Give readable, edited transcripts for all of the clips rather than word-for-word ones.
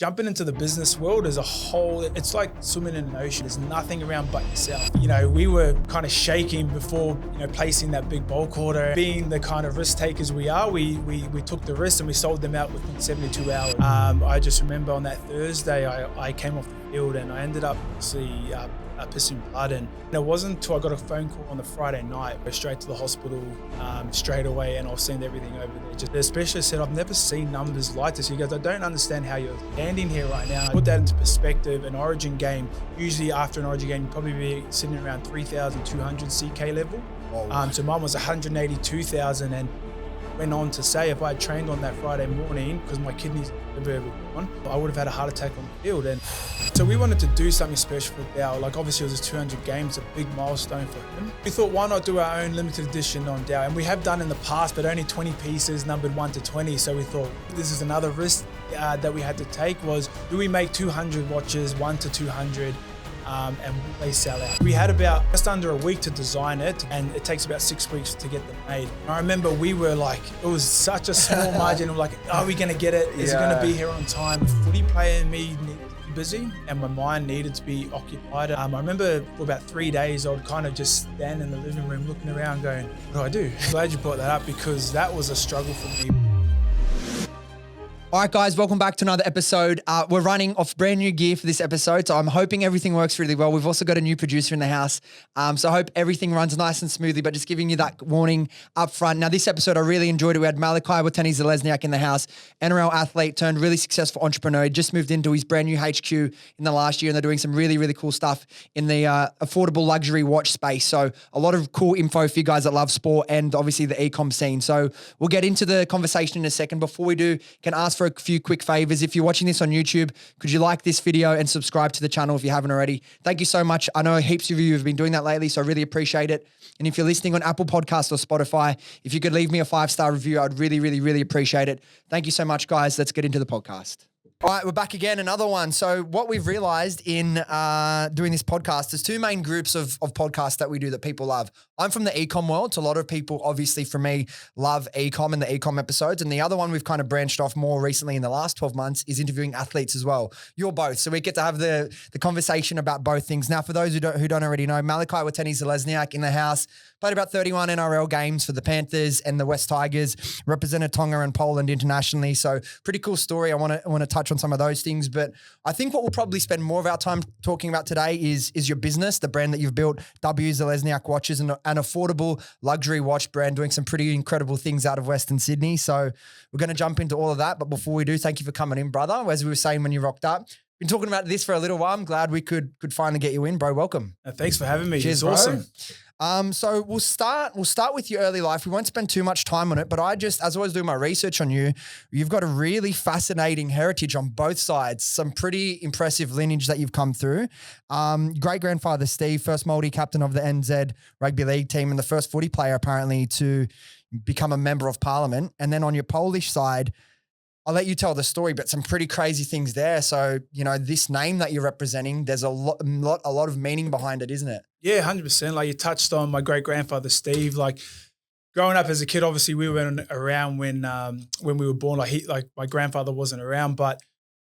jumping into the business world as a whole, it's like swimming in an ocean. There's nothing around but yourself. We were kind of shaking before, placing that big bulk order. Being the kind of risk takers we are, we took the risk and we sold them out within 72 hours. I just remember on that Thursday, I came off the field and I ended up pissing blood, and it wasn't until I got a phone call on the Friday night, I went straight to the hospital straight away, and I'll send everything over there. Just the specialist said, I've never seen numbers like this. He goes, I don't understand how you're standing here right now. Put that into perspective, an Origin game, usually after an Origin game, you'd probably be sitting around 3,200 CK level. So mine was 182,000, and went on to say if I had trained on that Friday morning, because my kidneys were gone, I would have had a heart attack on the field. And so we wanted to do something special for Dow. Like obviously it was his 200 games, a big milestone for him. We thought, why not do our own limited edition on Dow? And we have done in the past, but only 20 pieces, numbered 1 to 20. So we thought this is another risk that we had to take, was do we make 200 watches, 1 to 200, and they sell out. We had about just under a week to design it, and it takes about 6 weeks to get them made. And I remember we were like, it was such a small margin of like, are we gonna get it? Is it gonna be here on time? The footy player in me needed to be busy, and my mind needed to be occupied. I remember for about 3 days, I would kind of just stand in the living room looking around going, what do I do? I'm glad you brought that up, because that was a struggle for me. All right, guys, welcome back to another episode. We're running off brand new gear for this episode, so I'm hoping everything works really well. We've also got a new producer in the house, so I hope everything runs nice and smoothly, but just giving you that warning up front. Now, this episode, I really enjoyed it. We had Malakai Watene-Zelezniak in the house, NRL athlete turned really successful entrepreneur. He just moved into his brand new HQ in the last year, and they're doing some really, really cool stuff in the affordable luxury watch space. So a lot of cool info for you guys that love sport and obviously the Ecom scene. So we'll get into the conversation in a second. Before we do, can ask for a few quick favors. If you're watching this on YouTube, could you like this video and subscribe to the channel if you haven't already? Thank you so much. I know heaps of you have been doing that lately, so I really appreciate it. And if you're listening on Apple Podcasts or Spotify, if you could leave me a 5-star review, I'd really, really, really appreciate it. Thank you so much, guys. Let's get into the podcast. All right, we're back again, another one. So what we've realized in doing this podcast, there's two main groups of podcasts that we do that people love. I'm from the Ecom world, so a lot of people, obviously for me, love Ecom and the Ecom episodes. And the other one we've kind of branched off more recently in the last 12 months is interviewing athletes as well. You're both. So we get to have the conversation about both things. Now, for those who don't already know, Malakai Watene-Zelezniak in the house, played about 31 NRL games for the Panthers and the West Tigers, represented Tonga and Poland internationally. So pretty cool story. I want to touch on some of those things, but I think what we'll probably spend more of our time talking about today is your business, the brand that you've built, Zelezniak Watches, and an affordable luxury watch brand doing some pretty incredible things out of Western Sydney. So we're going to jump into all of that. But before we do, thank you for coming in, brother. As we were saying when you rocked up, been talking about this for a little while. I'm glad we could finally get you in, bro. Welcome. Thanks for having me. Cheers, it's awesome. So we'll start with your early life. We won't spend too much time on it, but as I was doing my research on you, you've got a really fascinating heritage on both sides. Some pretty impressive lineage that you've come through. Great-grandfather Steve, first Māori captain of the NZ rugby league team and the first footy player apparently to become a member of parliament. And then on your Polish side, I'll let you tell the story, but some pretty crazy things there. So, this name that you're representing, there's a lot of meaning behind it, isn't it? Yeah, 100%. Like you touched on my great-grandfather, Steve. Like growing up as a kid, obviously we weren't around when we were born. Like my grandfather wasn't around, but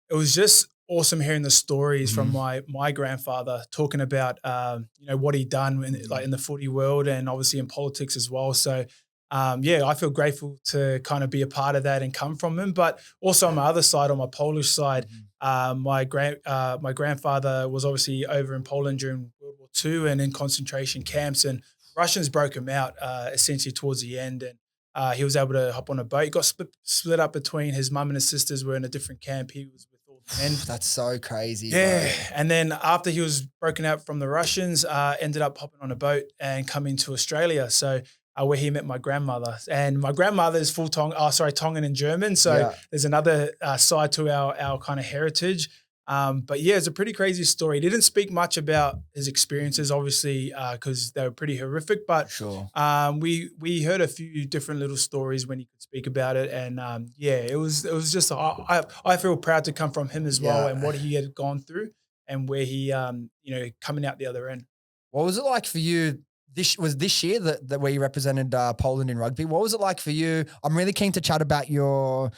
it was just awesome hearing the stories from my grandfather talking about, what he'd done in the footy world and obviously in politics as well. So, I feel grateful to kind of be a part of that and come from him. But also on my other side, on my Polish side, my grandfather was obviously over in Poland during World War II and in concentration camps, and Russians broke him out essentially towards the end, and he was able to hop on a boat. He got split up between his mum and his sisters were in a different camp. He was with all the men. That's so crazy. Yeah. Bro. And then after he was broken out from the Russians, ended up hopping on a boat and coming to Australia. So where he met my grandmother. And my grandmother is Tongan and German. So there's another side to our kind of heritage. But yeah, it's a pretty crazy story. He didn't speak much about his experiences, obviously, because they were pretty horrific. But we heard a few different little stories when he could speak about it. And it was just, I feel proud to come from him as well and what he had gone through and where he, coming out the other end. What was it like for you? This year that where you represented Poland in rugby. What was it like for you? I'm really keen to chat about your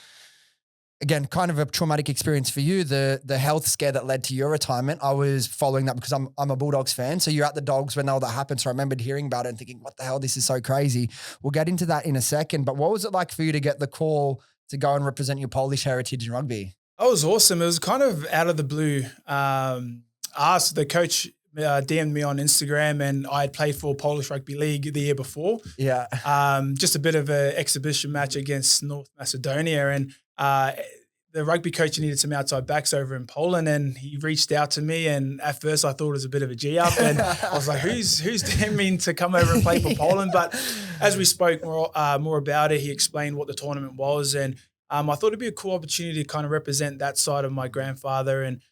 again, kind of a traumatic experience for you, the health scare that led to your retirement. I was following that because I'm a Bulldogs fan. So you're at the Dogs when all that happened. So I remembered hearing about it and thinking, what the hell, this is so crazy. We'll get into that in a second. But what was it like for you to get the call to go and represent your Polish heritage in rugby? That was awesome. It was kind of out of the blue. Asked the coach DM'd me on Instagram, and I had played for Polish Rugby League the year before. Yeah. Just a bit of an exhibition match against North Macedonia, and the rugby coach needed some outside backs over in Poland, and he reached out to me. And at first, I thought it was a bit of a G up, and I was like, "Who's DMing to come over and play for Poland?" But as we spoke more about it, he explained what the tournament was, and I thought it'd be a cool opportunity to kind of represent that side of my grandfather and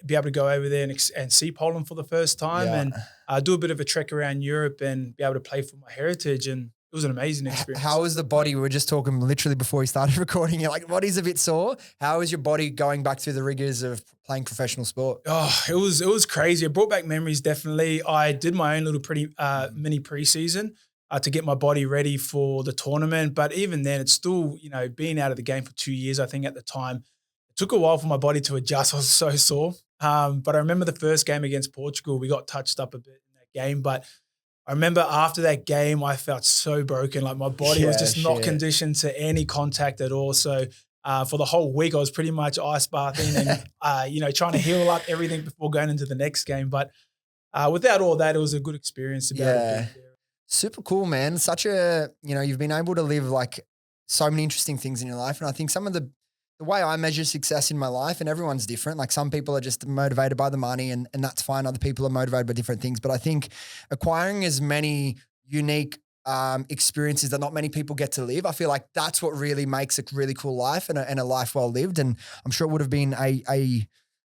be able to go over there and see Poland for the first time, and do a bit of a trek around Europe and be able to play for my heritage. And it was an amazing experience. How was the body? We were just talking literally before we started recording. You're like, body's a bit sore. How is your body going back through the rigors of playing professional sport? Oh, it was crazy. It brought back memories, definitely. I did my own little mini preseason to get my body ready for the tournament. But even then, it's still, being out of the game for 2 years, I think at the time, it took a while for my body to adjust. I was so sore. But I remember the first game against Portugal, we got touched up a bit in that game. But I remember after that game, I felt so broken. Like my body was just not conditioned to any contact at all. So for the whole week, I was pretty much ice bathing and, trying to heal up everything before going into the next game. But without all that, it was a good experience to be able to be there. Super cool, man. Such a, you've been able to live like so many interesting things in your life. And I think some of the way I measure success in my life, and everyone's different. Like some people are just motivated by the money and that's fine. Other people are motivated by different things. But I think acquiring as many unique experiences that not many people get to live, I feel like that's what really makes a really cool life and a life well lived. And I'm sure it would have been a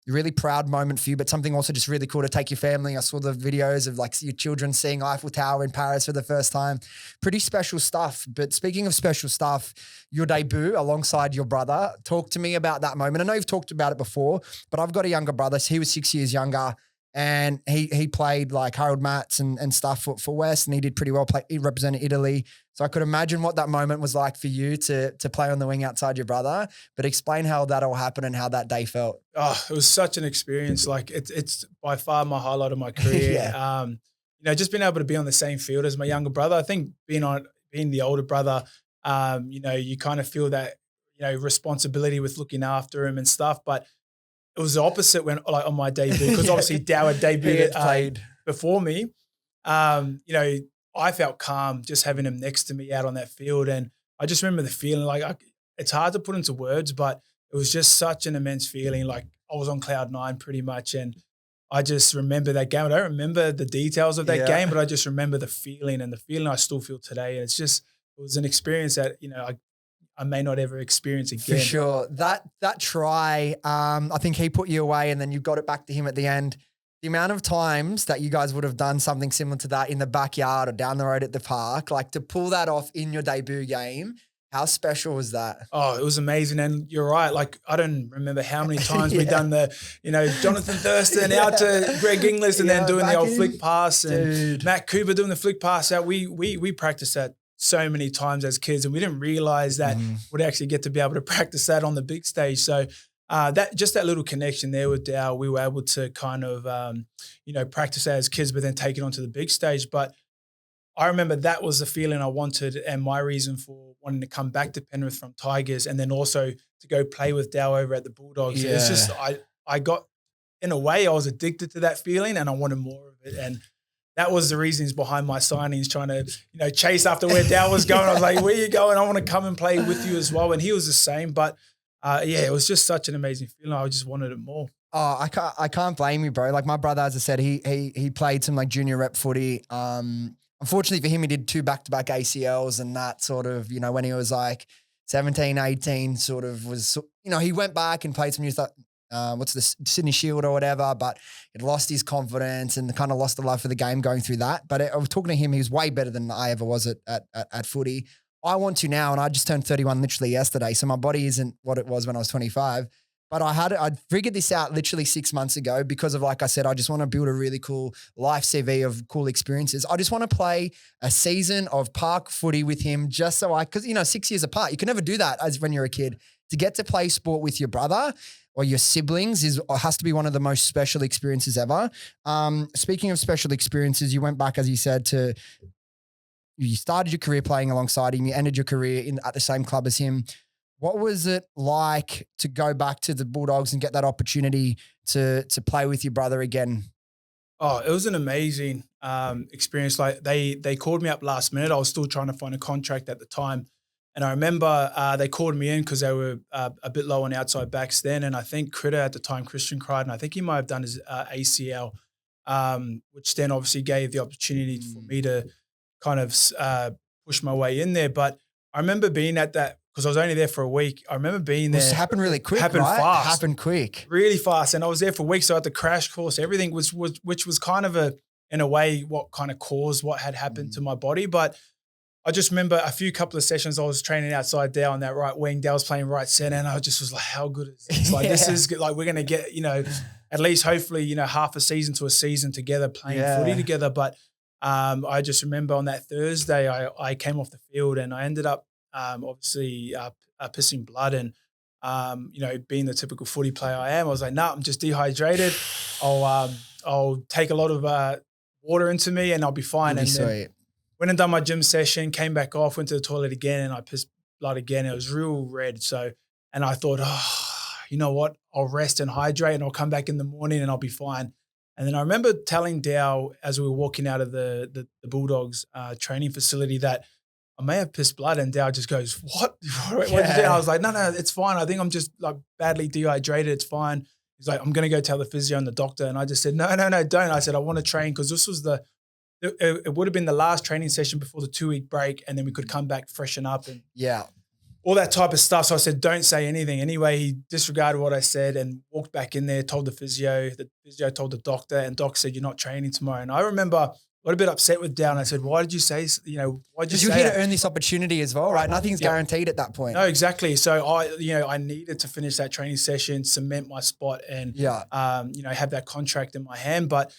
really proud moment for you, but something also just really cool to take your family. I saw the videos of like your children seeing Eiffel Tower in Paris for the first time. Pretty special stuff. But speaking of special stuff, your debut alongside your brother, talk to me about that moment. I know you've talked about it before, but I've got a younger brother. So he was 6 years younger and he played like Harold Mats and stuff for West, and he did pretty well. He represented Italy. So I could imagine what that moment was like for you to play on the wing outside your brother, but explain how that all happened and how that day felt. Oh, it was such an experience. Like it's by far my highlight of my career. Just being able to be on the same field as my younger brother. I think being the older brother, you kind of feel that, responsibility with looking after him and stuff. But it was the opposite when on my debut, because obviously Dow had debuted before me. I felt calm just having him next to me out on that field. And I just remember the feeling it's hard to put into words, but it was just such an immense feeling. Like I was on cloud nine pretty much. And I just remember that game. I don't remember the details of that game, but I just remember the feeling, and the feeling I still feel today. And it was an experience that, I may not ever experience again. For sure. That try, I think he put you away and then you got it back to him at the end. The amount of times that you guys would have done something similar to that in the backyard or down the road at the park, like to pull that off in your debut game, how special was that? Oh, it was amazing. And you're right. Like, I don't remember how many times we've done the, Jonathan Thurston out to Greg Inglis and then doing the old flick pass and Matt Cooper doing the flick pass out. We practiced that so many times as kids, and we didn't realize that we'd actually get to be able to practice that on the big stage. So that little connection there with Dow, we were able to kind of, practice that as kids, but then take it onto the big stage. But I remember that was the feeling I wanted, and my reason for wanting to come back to Penrith from Tigers, and then also to go play with Dow over at the Bulldogs. Yeah. It's just, I got, in a way, I was addicted to that feeling and I wanted more of it. And that was the reasons behind my signings, trying to, chase after where Dow was going. I was like, where you going? I want to come and play with you as well. And he was the same. But it was just such an amazing feeling. I just wanted it more. Oh, I can't blame you, bro. Like my brother, as I said, he played some like junior rep footy. Unfortunately for him, he did 2 back-to-back ACLs, and that sort of, when he was like 17, 18, sort of was, he went back and played some new stuff. What's the Sydney Shield or whatever, but it lost his confidence and kind of lost the love for the game going through that. But I was talking to him, he was way better than I ever was at footy. I want to now, and I just turned 31 literally yesterday, so my body isn't what it was when I was 25. But I figured this out literally 6 months ago because of, like I said, I just want to build a really cool life CV of cool experiences. I just want to play a season of park footy with him just so because, 6 years apart, you can never do that as when you're a kid. to get to play sport with your brother or your siblings has to be one of the most special experiences ever. Speaking of special experiences, you went back, as you said, you started your career playing alongside him. You ended your career at the same club as him. What was it like to go back to the Bulldogs and get that opportunity to play with your brother again? Oh, it was an amazing experience. Like they called me up last minute. I was still trying to find a contract at the time. And I remember they called me in because they were a bit low on outside backs then. And I think Critter at the time, Christian Crichton, I think he might have done his ACL, which then obviously gave the opportunity for me to kind of push my way in there. But I remember being at that, because I was only there for a week. I remember being there. It happened really quick, happened right? fast. Happened quick. Really fast. And I was there for weeks. So at the crash course, everything which was kind of in a way, what kind of caused what had happened to my body. But I just remember a couple of sessions I was training outside Dale on that right wing. Dale was playing right center. And I just was like, how good is this? Like, this is good. Like, we're going to get, at least hopefully, half a season to a season together playing footy together. But I just remember on that Thursday, I came off the field and I ended up obviously pissing blood and, being the typical footy player I am. I was like, nah, I'm just dehydrated. I'll take a lot of water into me and I'll be fine. Really sweet. Went and done my gym session, came back off, went to the toilet again, and I pissed blood again. It was real red. And I thought, you know what? I'll rest and hydrate and I'll come back in the morning and I'll be fine. And then I remember telling Dow as we were walking out of the Bulldogs training facility that I may have pissed blood. And Dow just goes, what? What did you do? I was like, no, it's fine. I think I'm just like badly dehydrated. It's fine. He's like, I'm going to go tell the physio and the doctor. And I just said, no, don't. I said, I want to train because this was it would have been the last training session before the 2-week break. And then we could come back, freshen up and all that type of stuff. So I said, don't say anything. Anyway, he disregarded what I said and walked back in there, told the physio told the doctor, and doc said, you're not training tomorrow. And I remember I got a bit upset with Dow. I said, why did you say, why'd you say you're here to earn this opportunity as well, right? Nothing's guaranteed at that point. No, exactly. So I needed to finish that training session, cement my spot and, have that contract in my hand. But,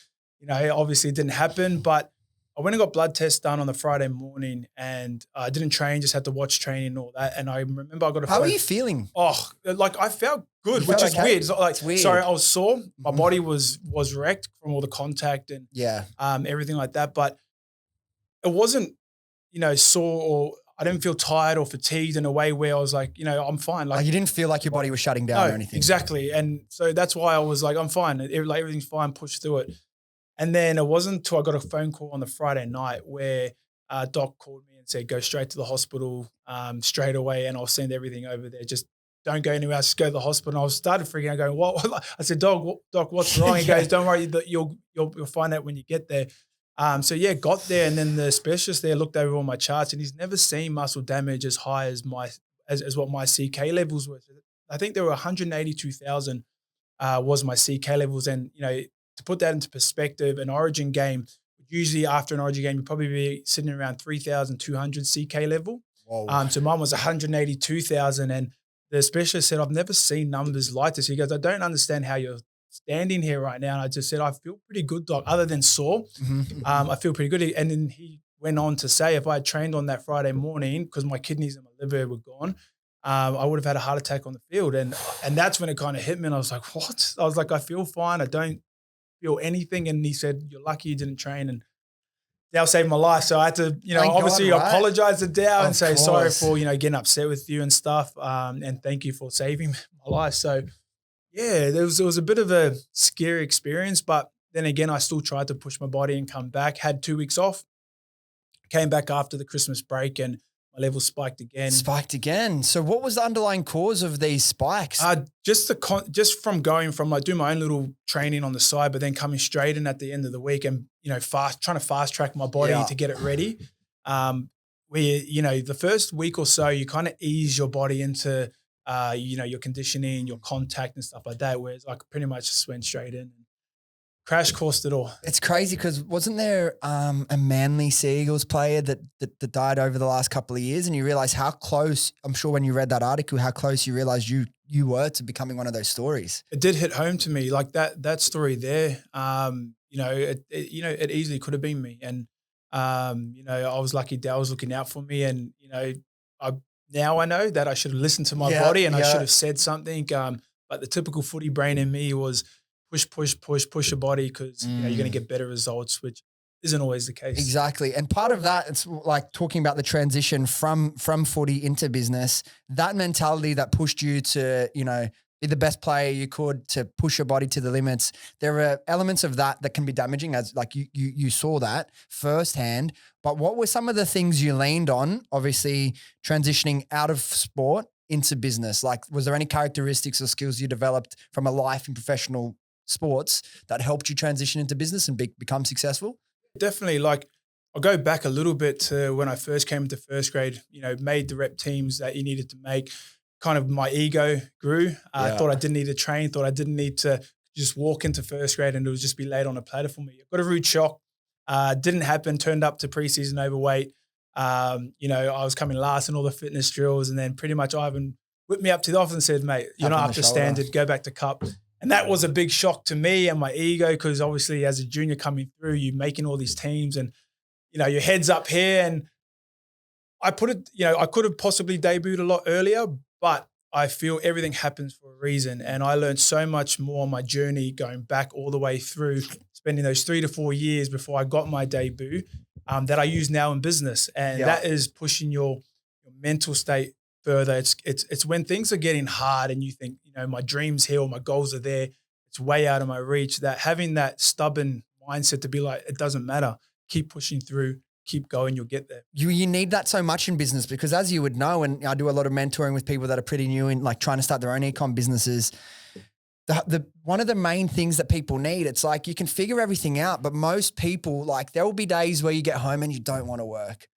obviously it didn't happen, but I went and got blood tests done on the Friday morning and I didn't train, just had to watch training and all that. And I remember I got a How are you feeling? Oh, like I felt good, which is weird. It's weird. Sorry, I was sore. My body was wrecked from all the contact and everything like that. But it wasn't, sore or I didn't feel tired or fatigued in a way where I was like, I'm fine. Like you didn't feel like your body was shutting down or anything. Exactly. And so that's why I was like, I'm fine. Everything's fine, push through it. And then it wasn't until I got a phone call on the Friday night where Doc called me and said, go straight to the hospital straight away and I'll send everything over there. Just don't go anywhere else, just go to the hospital. And I started freaking out going, what? I said, Doc, what's wrong? He goes, don't worry, you'll find out when you get there. Got there and then the specialist there looked over all my charts and he's never seen muscle damage as high as what my CK levels were. I think there were 182,000 was my CK levels. And, to put that into perspective, an Origin game, usually after an Origin game, you'd probably be sitting around 3,200 CK level. So mine was 182,000 and the specialist said, I've never seen numbers like this. He goes, I don't understand how you're standing here right now. And I just said, I feel pretty good, Doc, other than sore. I feel pretty good. And then he went on to say, if I had trained on that Friday morning, because my kidneys and my liver were gone, I would have had a heart attack on the field. And that's when it kind of hit me. And I was like, what? I was like, I feel fine. I don't feel anything. And he said, you're lucky you didn't train. And Dow saved my life. So I had to, obviously apologize to Dow and say sorry for, getting upset with you and stuff. And thank you for saving my life. So yeah, there was a bit of a scary experience, but then again, I still tried to push my body and come back, had 2 weeks off, came back after the Christmas break and my levels spiked again. So what was the underlying cause of these spikes? Just from going from like doing my own little training on the side, but then coming straight in at the end of the week and, trying to fast track my body to get it ready. The first week or so, you kind of ease your body into, your conditioning, your contact and stuff like that. Whereas I pretty much just went straight in. Crash coursed it all. It's crazy because wasn't there a Manly Seagulls player that died over the last couple of years and you realize how close, I'm sure when you read that article, how close you realized you were to becoming one of those stories? It did hit home to me like that story there. It easily could have been me. And, I was lucky Dale was looking out for me and, I now I know that I should have listened to my body and I should have said something. But the typical footy brain in me was push your body because you're going to get better results, which isn't always the case. Exactly. And part of that, it's like talking about the transition from footy into business, that mentality that pushed you to, be the best player you could, to push your body to the limits. There are elements of that can be damaging, as like you saw that firsthand. But what were some of the things you leaned on, obviously transitioning out of sport into business? Like, was there any characteristics or skills you developed from a life in professional sports that helped you transition into business and become successful? Definitely. Like, I'll go back a little bit to when I first came into first grade, made the rep teams that you needed to make. Kind of my ego grew. I thought I didn't need to train, thought I didn't need to just walk into first grade and it would just be laid on a platter for me. I got a rude shock. Didn't happen, turned up to preseason overweight. I was coming last in all the fitness drills, and then pretty much Ivan whipped me up to the office and said, mate, you're not up to standard, go back to cup. And that was a big shock to me and my ego, because obviously as a junior coming through, you're making all these teams and, your head's up here. And I could have possibly debuted a lot earlier, but I feel everything happens for a reason. And I learned so much more on my journey going back all the way through, spending those 3 to 4 years before I got my debut, that I use now in business. And that is pushing your mental state further. It's when things are getting hard and you think, my dream's here or my goals are there, it's way out of my reach, that having that stubborn mindset to be like, it doesn't matter, keep pushing through, keep going, you'll get there. You need that so much in business, because as you would know, and I do a lot of mentoring with people that are pretty new in like trying to start their own ecom businesses, the one of the main things that people need, it's like you can figure everything out, but most people, like, there will be days where you get home and you don't want to work.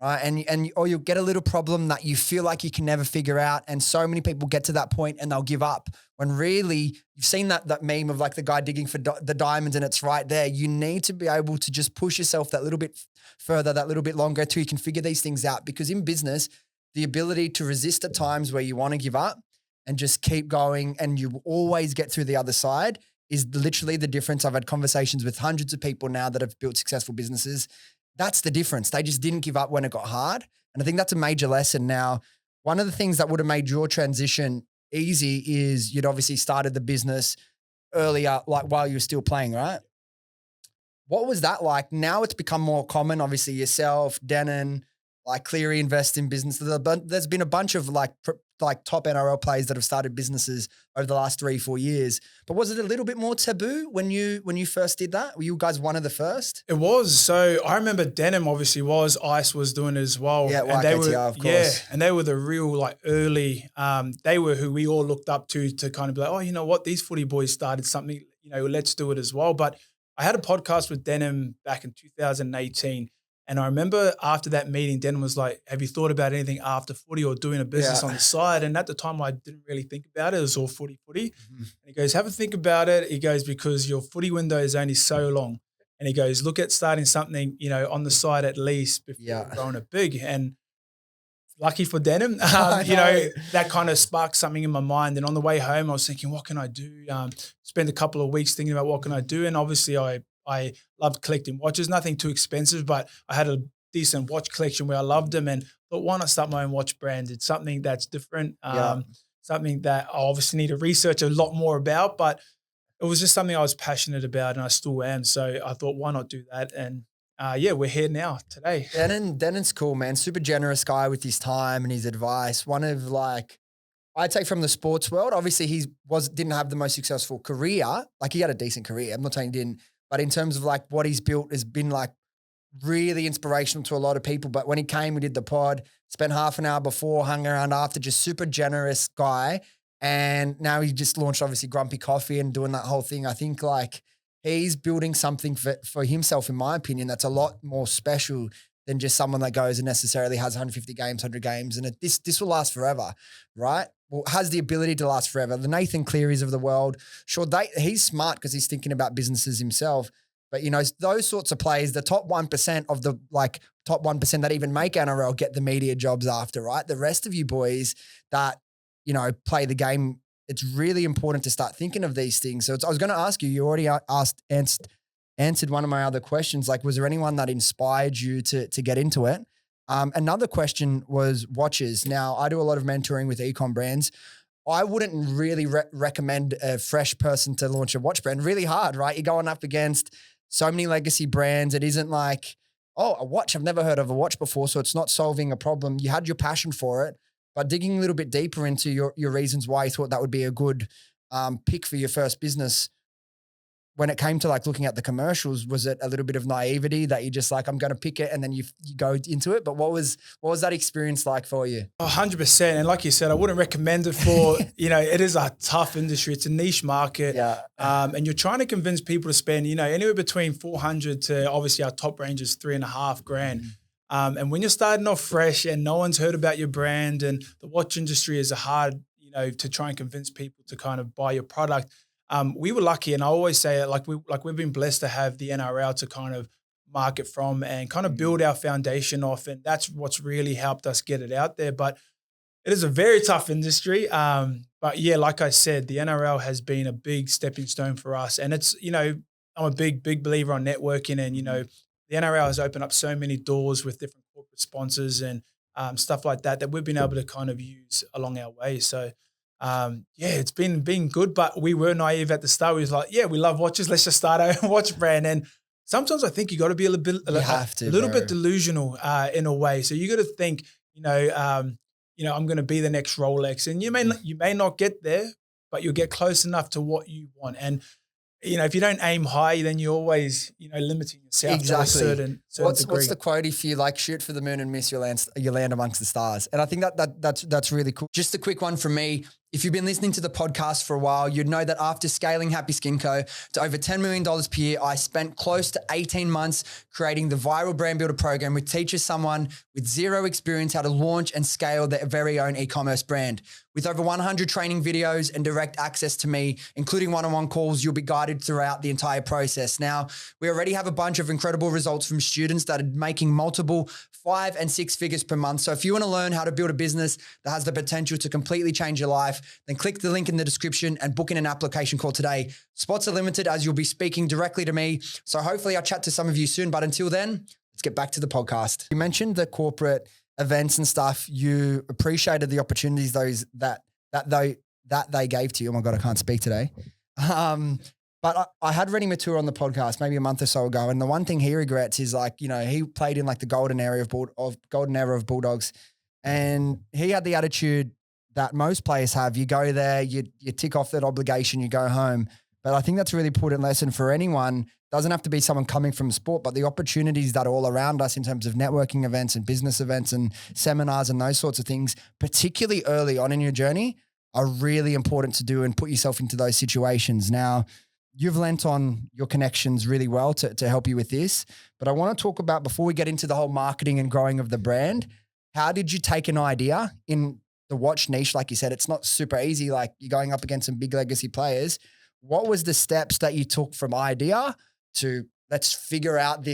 Right. Or you'll get a little problem that you feel like you can never figure out. And so many people get to that point and they'll give up, when really you've seen that meme of like the guy digging for the diamonds and it's right there. You need to be able to just push yourself that little bit further, that little bit longer, till you can figure these things out. Because in business, the ability to resist at times where you want to give up and just keep going and you always get through the other side is literally the difference. I've had conversations with hundreds of people now that have built successful businesses. That's the difference. They just didn't give up when it got hard. And I think that's a major lesson. Now, one of the things that would have made your transition easy is you'd obviously started the business earlier, like while you were still playing, right? What was that like? Now it's become more common. Obviously yourself, Denon, like Cleary invest in business. There's been a bunch of like top NRL players that have started businesses over the last 3-4 years. But was it a little bit more taboo when you first did that? Were you guys one of the first? It was. So I remember Denim obviously was, Ice was doing it as well. Yeah, and they were, of course. Yeah, and they were the real like early, they were who we all looked up to kind of be like, oh, you know what, these footy boys started something, let's do it as well. But I had a podcast with Denim back in 2018. And I remember after that meeting, Denon was like, have you thought about anything after footy or doing a business on the side? And at the time, I didn't really think about it. It was all footy. Mm-hmm. And he goes, have a think about it. He goes, because your footy window is only so long. And he goes, look at starting something, on the side at least before growing it big. And lucky for Denon, that kind of sparked something in my mind. And on the way home, I was thinking, what can I do? Spend a couple of weeks thinking about what can I do? And obviously I loved collecting watches, nothing too expensive, but I had a decent watch collection where I loved them and thought, why not start my own watch brand? It's something that's different, something that I obviously need to research a lot more about, but it was just something I was passionate about and I still am. So I thought, why not do that? And we're here now today. Denon's cool, man. Super generous guy with his time and his advice. One of like, I'd say from the sports world, obviously didn't have the most successful career. Like he had a decent career. I'm not saying he didn't. But in terms of like what he's built has been like really inspirational to a lot of people. But when he came, we did the pod, spent half an hour before, hung around after, just super generous guy. And now he just launched obviously Grumpy Coffee and doing that whole thing. I think like he's building something for himself, in my opinion, that's a lot more special than just someone that goes and necessarily has 150 games, 100 games. And this will last forever, right? Well, has the ability to last forever. The Nathan Clearys of the world, sure, he's smart because he's thinking about businesses himself. But, those sorts of players, the top 1% of the top 1% that even make NRL get the media jobs after, right? The rest of you boys that, play the game, it's really important to start thinking of these things. So I was going to ask you already answered one of my other questions. Like, was there anyone that inspired you to get into it? Another question was watches. Now, I do a lot of mentoring with Ecom brands. I wouldn't really recommend a fresh person to launch a watch brand. Really hard, right? You're going up against so many legacy brands. It isn't like, oh, a watch. I've never heard of a watch before, so it's not solving a problem. You had your passion for it, but digging a little bit deeper into your reasons why you thought that would be a good pick for your first business. When it came to like looking at the commercials, was it a little bit of naivety that you just like, I'm going to pick it and then you go into it? But what was that experience like for you? 100%. And like you said, I wouldn't recommend it for, it is a tough industry. It's a niche market. Yeah. And you're trying to convince people to spend, anywhere between 400 to obviously our top range is $3,500. And when you're starting off fresh and no one's heard about your brand, and the watch industry is hard, to try and convince people to kind of buy your product. We were lucky, and I always say it, we've been blessed to have the NRL to kind of market from and kind of build our foundation off, and that's what's really helped us get it out there. But it is a very tough industry. But yeah, like I said, the NRL has been a big stepping stone for us, and it's I'm a big believer on networking, and the NRL has opened up so many doors with different corporate sponsors and stuff like that we've been able to kind of use along our way. So. It's been good, but we were naive at the start. We was like, we love watches. Let's just start our own watch brand. And sometimes I think you got to be a little bit delusional in a way. So you got to think, I'm going to be the next Rolex, and you may not get there, but you'll get close enough to what you want. And if you don't aim high, then you're always limiting yourself to a certain degree. What's the quote? If you shoot for the moon and miss, you land amongst the stars. And I think that's really cool. Just a quick one from me. If you've been listening to the podcast for a while, you'd know that after scaling Happy Skin Co. to over $10 million per year, I spent close to 18 months creating the Viral Brand Builder program, which teaches someone with zero experience how to launch and scale their very own e-commerce brand. With over 100 training videos and direct access to me, including one-on-one calls, you'll be guided throughout the entire process. Now, we already have a bunch of incredible results from students that are making multiple 5 and 6 figures per month. So if you want to learn how to build a business that has the potential to completely change your life, then click the link in the description and book in an application call today. Spots are limited as you'll be speaking directly to me. So hopefully I'll chat to some of you soon. But until then, let's get back to the podcast. You mentioned the corporate events and stuff. You appreciated the opportunities that they gave to you. Oh my God, I can't speak today. But I had Rennie Mature on the podcast maybe a month or so ago, and the one thing he regrets is he played in the golden era of Bulldogs, and he had the attitude that most players have. You go there, you tick off that obligation, you go home. But I think that's a really important lesson for anyone. Doesn't have to be someone coming from sport, but the opportunities that are all around us in terms of networking events and business events and seminars and those sorts of things, particularly early on in your journey, are really important to do and put yourself into those situations. Now, you've lent on your connections really well to help you with this, but I want to talk about, before we get into the whole marketing and growing of the brand, how did you take an idea in the watch niche? Like you said, it's not super easy. You're going up against some big legacy players. What was the steps that you took from idea to let's figure out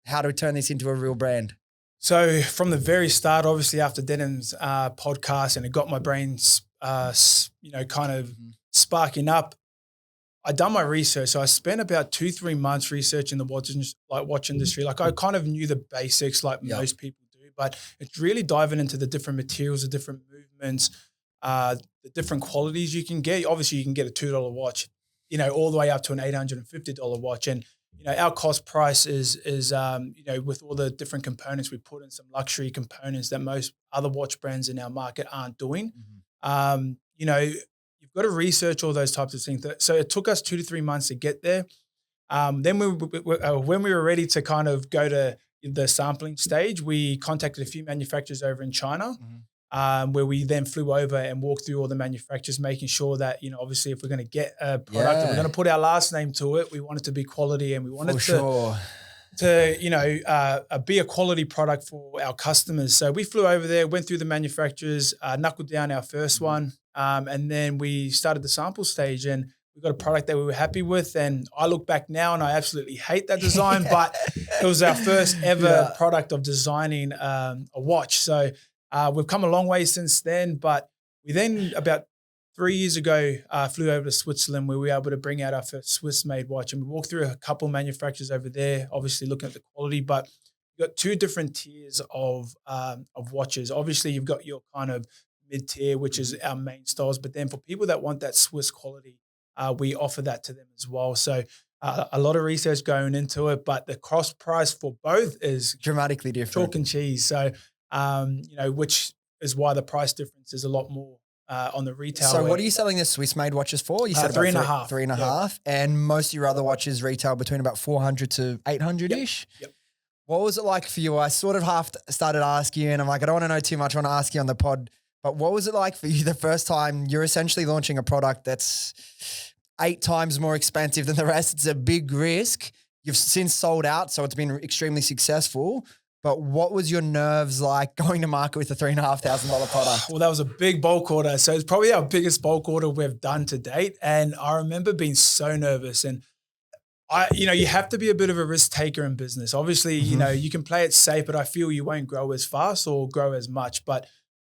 how to turn this into a real brand? So from the very start, obviously after Denham's podcast, and it got my brains, sparking up, I done my research. So I spent about 2-3 months researching the watch industry. I kind of knew the basics most people do, but it's really diving into the different materials, the different movements, the different qualities you can get. Obviously you can get a $2 watch, all the way up to an $850 watch. And, our cost price is with all the different components, we put in some luxury components that most other watch brands in our market aren't doing. You've got to research all those types of things. So it took us 2 to 3 months to get there. Then when we were ready to kind of go to the sampling stage, we contacted a few manufacturers over in China, where we then flew over and walked through all the manufacturers, making sure that, obviously if we're going to get a product and we're going to put our last name to it, we want it to be quality, and we want it to be a quality product for our customers. So we flew over there, went through the manufacturers, knuckled down our first one, and then we started the sample stage, and we got a product that we were happy with. And I look back now and I absolutely hate that design, but it was our first ever product of designing a watch. So we've come a long way since then, but we then about 3 years ago flew over to Switzerland, where we were able to bring out our first Swiss-made watch, and we walked through a couple manufacturers over there, obviously looking at the quality. But you've got two different tiers of watches. Obviously, you've got your kind of mid tier, which is our main styles. But then for people that want that Swiss quality, we offer that to them as well. So a lot of research going into it, but the cost price for both is dramatically different. Chalk and cheese. So, which is why the price difference is a lot more on the retail. So what are you selling the Swiss made watches for? You said about 3.5. 3.5. And most of your other watches retail between about 400 to 800-ish. Yep. What was it like for you? I sort of started asking you, and I'm like, I don't want to know too much. I want to ask you on the pod. But what was it like for you the first time you're essentially launching a product that's 8 times more expensive than the rest? It's a big risk. You've since sold out, so it's been extremely successful. But what was your nerves like going to market with a $3,500 product? Well, that was a big bulk order. So it's probably our biggest bulk order we've done to date. And I remember being so nervous. And you have to be a bit of a risk taker in business. Obviously, you can play it safe, but I feel you won't grow as fast or grow as much. But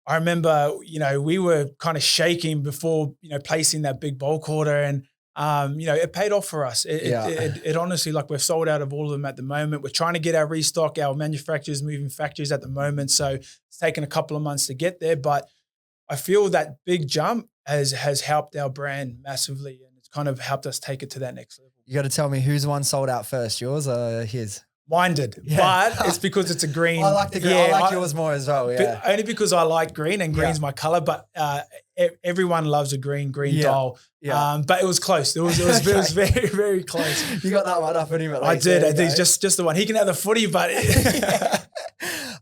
I remember, we were kind of shaking before, placing that big bulk order, and it paid off for us. It honestly, like, we've sold out of all of them at the moment. We're trying to get our restock, our manufacturers moving factories at the moment. So it's taken a couple of months to get there, but I feel that big jump has helped our brand massively, and it's kind of helped us take it to that next level. You got to tell me who's the one sold out first, yours or his? Mine did, but it's because it's a green. I like the green. I like yours more as well. Yeah, only because I like green, and green's my color. But everyone loves a green dial. Yeah. But it was close. It was very, very close. You got that one up anyway. I did. Just the one. He can have the footy, but.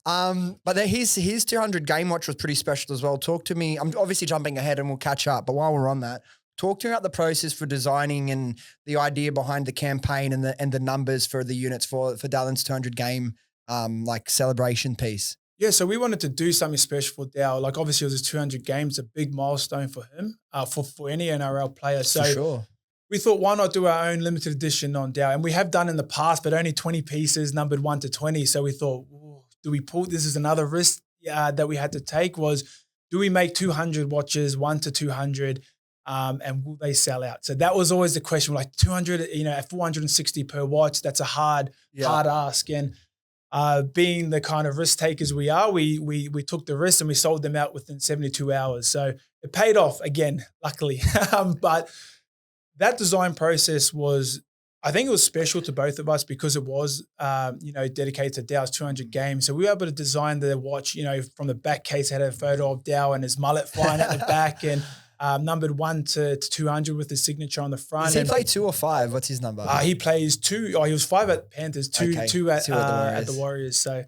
But his 200 game watch was pretty special as well. Talk to me. I'm obviously jumping ahead, and we'll catch up. But while we're on that, talk to me about the process for designing and the idea behind the campaign and the numbers for the units for Dallin's 200 game celebration piece. Yeah, so we wanted to do something special for Dal. Like, obviously, it was his 200 games, a big milestone for him, for any NRL player. So for sure. We thought, why not do our own limited edition on Dal? And we have done in the past, but only 20 pieces, numbered 1 to 20. So we thought, do we pull? This is another risk that we had to take, was, do we make 200 watches, 1 to 200, and will they sell out? So that was always the question. Like, 200, at 460 per watch, that's a hard ask. And being the kind of risk takers we are, we took the risk and we sold them out within 72 hours. So it paid off again, luckily. But that design process was, I think it was special to both of us because it was, dedicated to Dow's 200 games. So we were able to design the watch, from the back case, had a photo of Dow and his mullet flying at the back, and numbered 1 to 200 with his signature on the front. Does he play 2 or 5? What's his number? He plays 2. Oh, he was 5 at Panthers, 2 at the Warriors. So,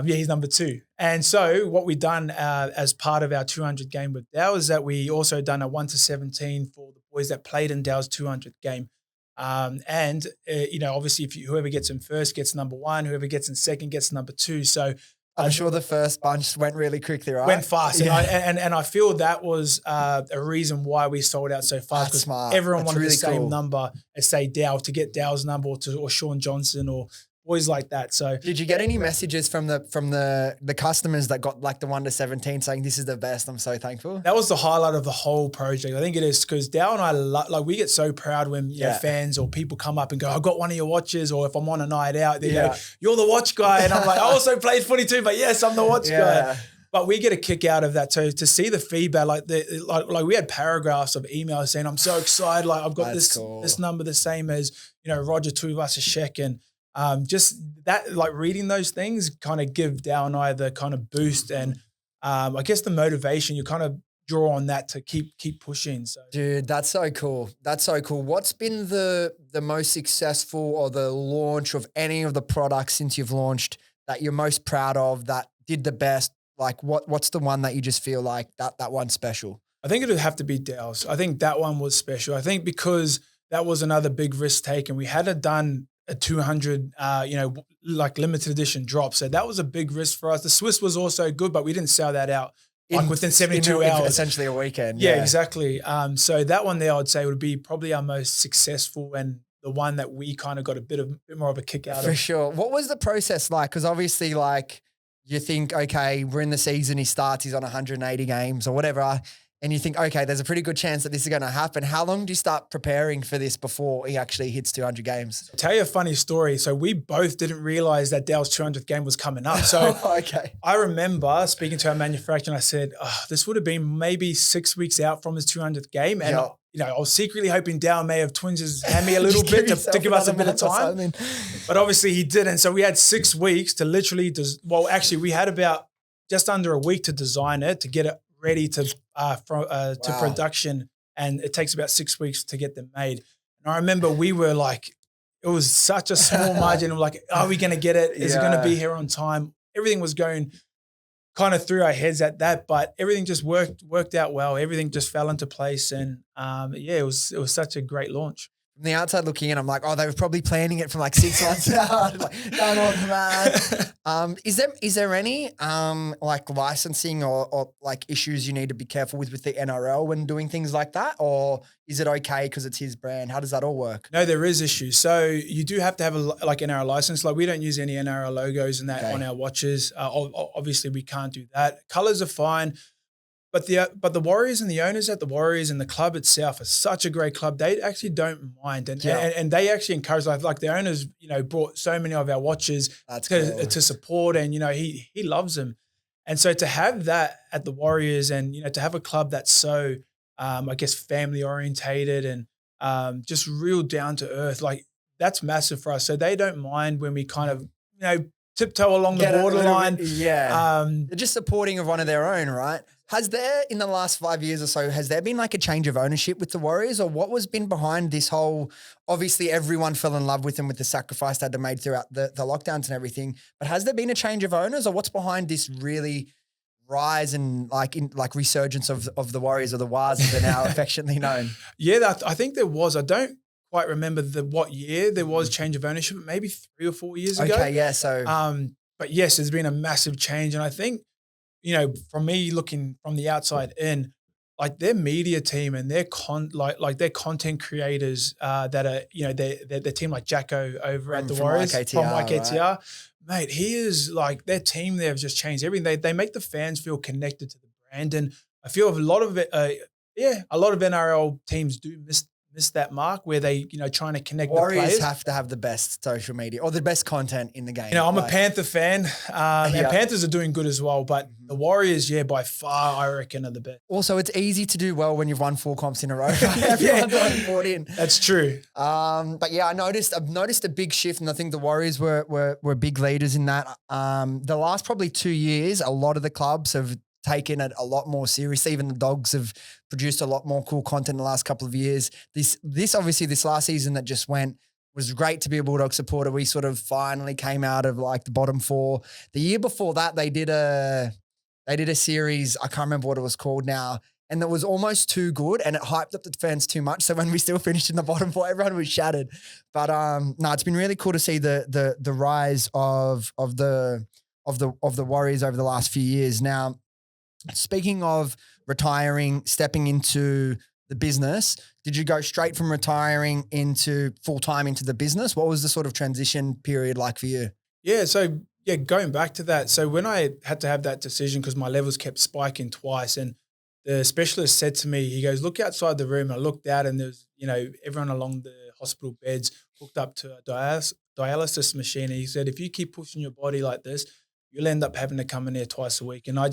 he's number 2. And so what we done as part of our 200 game with Dow is that we also done a 1 to 17 for the boys that played in Dow's 200 game. Obviously, whoever gets in first gets number 1, whoever gets in second gets number 2. So I'm sure the first bunch went really quickly, right? Went fast. Yeah. And I feel that was a reason why we sold out so fast. That's smart. Everyone wanted really the same cool. number as, say, Dow, to get Dow's number, or Sean Johnson, or boys like that. So did you get any messages from the customers that got like the 1 to 17 saying this is the best? I'm so thankful. That was the highlight of the whole project. I think it is, because Dow and I we get so proud when fans or people come up and go, I got one of your watches, or if I'm on a night out, they go, you're the watch guy. And I'm like, I also played footy too, but yes, I'm the watch guy. But we get a kick out of that. So to see the feedback, like we had paragraphs of emails saying, I'm so excited. Like, I've got this number the same as, Roger Tuivasa-Sheck, and just that, like, reading those things kind of give Dow and I the kind of boost and I guess the motivation. You kind of draw on that to keep pushing. So, dude, that's so cool. That's so cool. What's been the most successful, or the launch of any of the products since you've launched, that you're most proud of, that did the best? Like, what's the one that you just feel like that one's special? I think it would have to be Dow's. I think that one was special. I think because that was another big risk taken. We had done a 200, like limited edition drop. So that was a big risk for us. The Swiss was also good, but we didn't sell that out within 72 hours. Essentially a weekend. Yeah, exactly. So that one there, I would say, would be probably our most successful, and the one that we kind of got a bit more of a kick out of. For sure. What was the process like? Because obviously, like, you think, okay, we're in the season, he starts, he's on 180 games or whatever, and you think, okay, there's a pretty good chance that this is going to happen. How long do you start preparing for this before he actually hits 200 games? I'll tell you a funny story. So we both didn't realize that Dale's 200th game was coming up. So Okay. I remember speaking to our manufacturer and I said, this would have been maybe 6 weeks out from his 200th game. And, I was secretly hoping Dale may have twins his hand me a little bit to give us a bit of time. But obviously he didn't. So we had 6 weeks to literally, we had about just under a week to design it, to get it ready to production. And it takes about 6 weeks to get them made. And I remember we were like, it was such a small margin. We're like, are we going to get it? Is it going to be here on time? Everything was going kind of through our heads at that, but everything just worked out well. Everything just fell into place. And it was such a great launch. From the outside looking in, I'm like, they were probably planning it from like 6 months out. Like, don't want that. Is there any like licensing or like issues you need to be careful with the NRL when doing things like that? Or is it okay because it's his brand? How does that all work? No, there is issues. So you do have to have an NRL license. Like we don't use any NRL logos and that on our watches. Obviously we can't do that. Colors are fine. But the Warriors and the owners at the Warriors and the club itself are such a great club. They actually don't mind, and they actually encourage. Like the owners, brought so many of our watches to support, and he loves them, and so to have that at the Warriors, and to have a club that's so, I guess, family orientated and just real down to earth, like that's massive for us. So they don't mind when we kind of tiptoe along the borderline. They're just supporting of one of their own, right? Has there, in the last 5 years or so, has there been like a change of ownership with the Warriors, or what was been behind this whole, obviously everyone fell in love with them with the sacrifice they had made throughout the lockdowns and everything, but has there been a change of owners, or what's behind this really rise and resurgence of the Warriors, or the Wars as they're now affectionately known? Yeah, I think there was. I don't quite remember what year there was change of ownership, maybe 3 or 4 years ago. Okay, yeah, so. But yes, there's been a massive change, and I think, from me looking from the outside in, like their media team and their their content creators that are, their team like Jacko over at the Warriors from YKTR, right? Mate, he is like, their team there have just changed everything. They make the fans feel connected to the brand, and I feel a lot of it. A lot of NRL teams do miss that mark where they, trying to connect Warriors the players. Have to have the best social media or the best content in the game. I'm a Panther fan, and Panthers are doing good as well, but the Warriors, by far, I reckon, are the best. Also, it's easy to do well when you've won 4 comps in a row. Everyone's bought in. That's true. But yeah, I've noticed a big shift, and I think the Warriors were big leaders in that. The last probably 2 years, a lot of the clubs have taken it a lot more seriously. Even the Dogs have produced a lot more cool content in the last couple of years. This obviously, this last season that just went was great to be a Bulldog supporter. We sort of finally came out of like the bottom 4. The year before that, they did a series, I can't remember what it was called now, and it was almost too good, and it hyped up the fans too much. So when we still finished in the bottom 4, everyone was shattered. But no, it's been really cool to see the rise of the Warriors over the last few years. Now, speaking of retiring, stepping into the business, did you go straight from retiring into full-time into the business? What was the sort of transition period like for you? Yeah, so going back to that. So when I had to have that decision, because my levels kept spiking twice, and the specialist said to me, he goes, look outside the room. I looked out, and there's, everyone along the hospital beds hooked up to a dialysis machine. And he said, if you keep pushing your body like this, you'll end up having to come in there twice a week. And that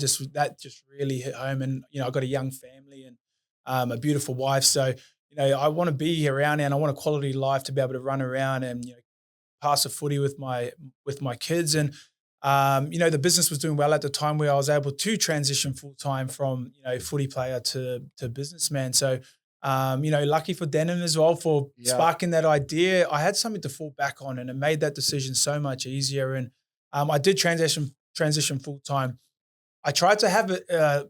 just really hit home. And, I've got a young family and a beautiful wife. So, I want to be around here, and I want a quality life to be able to run around and, pass a footy with my kids. And, the business was doing well at the time where I was able to transition full-time from, footy player to businessman. So, lucky for Denim as well for sparking that idea. I had something to fall back on, and it made that decision so much easier. And I did transition full-time. I tried to have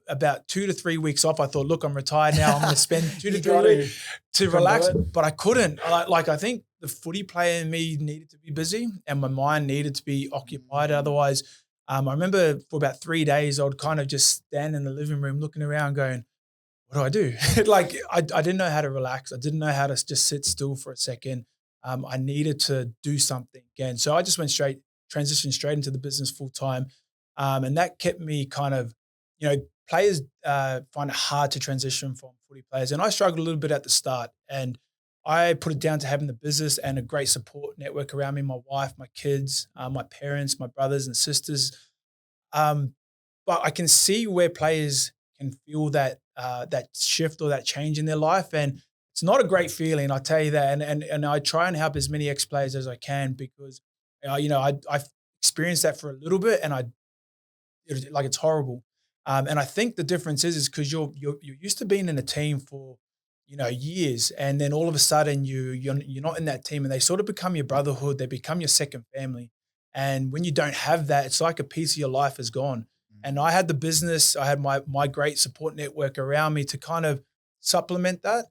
about 2 to 3 weeks off. I thought, look, I'm retired now. I'm going to spend 2 to 3 weeks to relax, but I couldn't. I think the footy player in me needed to be busy, and my mind needed to be occupied. Otherwise, I remember for about 3 days, I would kind of just stand in the living room looking around going, what do I do? I didn't know how to relax. I didn't know how to just sit still for a second. I needed to do something again. So I just transitioned straight into the business full time. And that kept me kind of, players find it hard to transition from footy players. And I struggled a little bit at the start. And I put it down to having the business and a great support network around me, my wife, my kids, my parents, my brothers and sisters. But I can see where players can feel that that shift or that change in their life. And it's not a great feeling, I tell you that. And I try and help as many ex-players as I can because, I've experienced that for a little bit and it's horrible. And I think the difference is because you're used to being in a team for, years, and then all of a sudden you're not in that team, and they sort of become your brotherhood. They become your second family. And when you don't have that, it's like a piece of your life is gone. And I had the business, I had my great support network around me to kind of supplement that.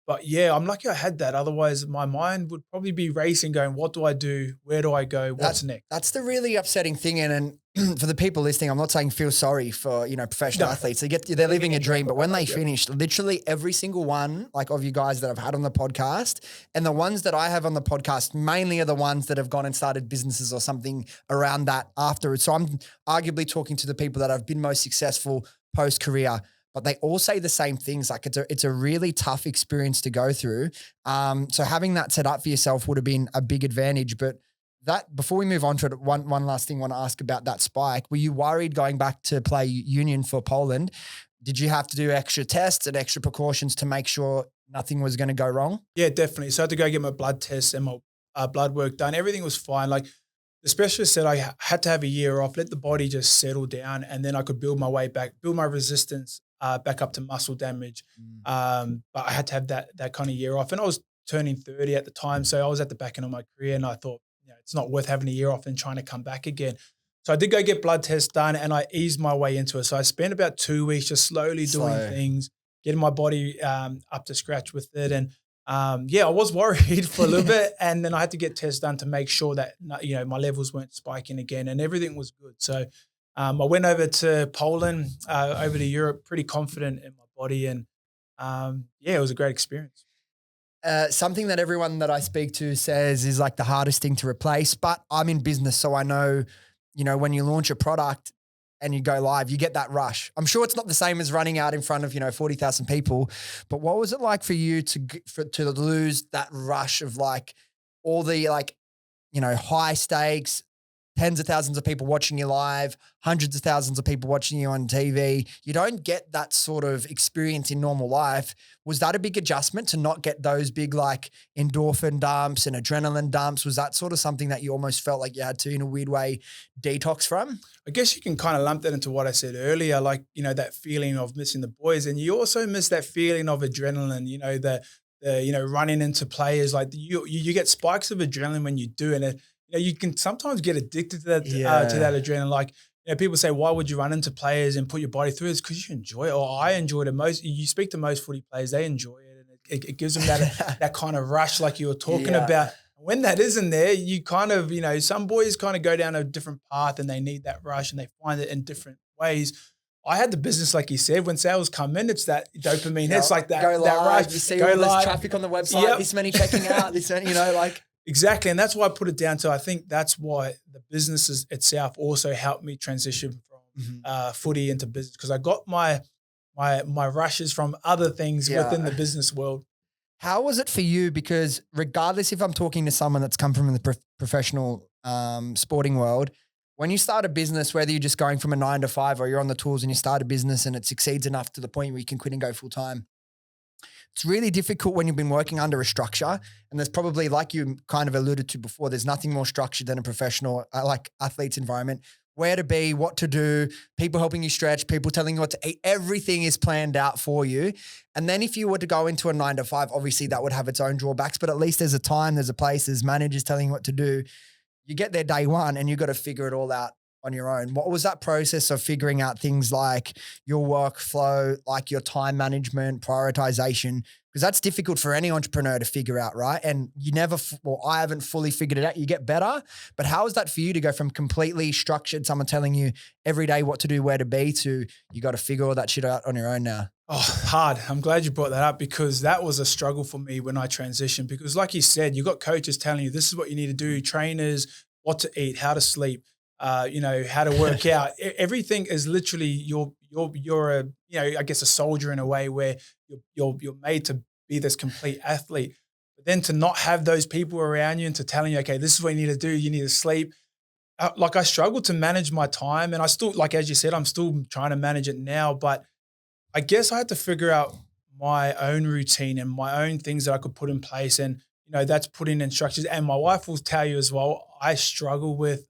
But yeah, I'm lucky I had that. Otherwise, my mind would probably be racing, going, "What do I do? Where do I go? What's next?" That's the really upsetting thing. And for the people listening, I'm not saying feel sorry for professional athletes. They're living a dream, but when they finish, literally every single one of you guys that I've had on the podcast, and the ones that I have on the podcast mainly are the ones that have gone and started businesses or something around that afterwards. So I'm arguably talking to the people that have been most successful post career. But they all say the same things. Like it's a really tough experience to go through. So having that set up for yourself would have been a big advantage. But that, before we move on to it, one last thing I want to ask about that spike. Were you worried going back to play union for Poland? Did you have to do extra tests and extra precautions to make sure nothing was going to go wrong? Yeah, definitely. So I had to go get my blood tests and my blood work done. Everything was fine. Like the specialist said, I had to have a year off, let the body just settle down, and then I could build my way back, build my resistance back up to muscle damage. But I had to have that kind of year off. And I was turning 30 at the time. So I was at the back end of my career, and I thought, it's not worth having a year off and trying to come back again. So I did go get blood tests done, and I eased my way into it. So I spent about 2 weeks just slowly doing things, getting my body up to scratch with it. And I was worried for a little bit, and then I had to get tests done to make sure that, my levels weren't spiking again, and everything was good. So I went over to Poland, over to Europe, pretty confident in my body. And it was a great experience. Something that everyone that I speak to says is like the hardest thing to replace, but I'm in business. So I know, when you launch a product and you go live, you get that rush. I'm sure it's not the same as running out in front of, 40,000 people, but what was it like for you to lose that rush of like all the high stakes, tens of thousands of people watching you live, hundreds of thousands of people watching you on TV. You don't get that sort of experience in normal life. Was that a big adjustment to not get those big like endorphin dumps and adrenaline dumps? Was that sort of something that you almost felt like you had to, in a weird way, detox from? I guess you can kind of lump that into what I said earlier, like, that feeling of missing the boys. And you also miss that feeling of adrenaline, the running into players. Like you get spikes of adrenaline when you do, and you can sometimes get addicted to that adrenaline. Like, people say, why would you run into players and put your body through it? It's because you enjoy it, or I enjoyed it. You speak to most footy players, they enjoy it, and it gives them that kind of rush like you were talking about. When that isn't there, you kind of, some boys kind of go down a different path and they need that rush and they find it in different ways. I had the business, like you said, when sales come in, it's that dopamine. It's like that, go live, that rush. You see all this traffic on the website, this many checking out, this many, like. Exactly. And that's why I put it down to, I think that's why the business itself also helped me transition from footy into business, because I got my rushes from other things within the business world. How was it for you? Because regardless if I'm talking to someone that's come from the professional sporting world, when you start a business, whether you're just going from a 9 to 5 or you're on the tools and you start a business and it succeeds enough to the point where you can quit and go full time, it's really difficult when you've been working under a structure. And there's probably, like you kind of alluded to before, there's nothing more structured than a professional, like athlete's environment. Where to be, what to do, people helping you stretch, people telling you what to eat. Everything is planned out for you. And then if you were to go into a 9 to 5, obviously that would have its own drawbacks, but at least there's a time, there's a place, there's managers telling you what to do. You get there day one and you've got to figure it all out on your own. What was that process of figuring out things like your workflow, like your time management, prioritization? Because that's difficult for any entrepreneur to figure out, right? And you never, I haven't fully figured it out. You get better, but how is that for you to go from completely structured, someone telling you every day what to do, where to be, to you got to figure all that shit out on your own now? Oh, hard. I'm glad you brought that up, because that was a struggle for me when I transitioned. Because like you said, you got coaches telling you this is what you need to do, trainers, what to eat, how to sleep. how to work out. Everything is literally you're a, I guess a soldier in a way where you're made to be this complete athlete. But then to not have those people around you and to telling you, okay, this is what you need to do. You need to sleep. I struggle to manage my time, and I still, like as you said, I'm still trying to manage it now. But I guess I had to figure out my own routine and my own things that I could put in place. And, that's putting in structures. And my wife will tell you as well, I struggle with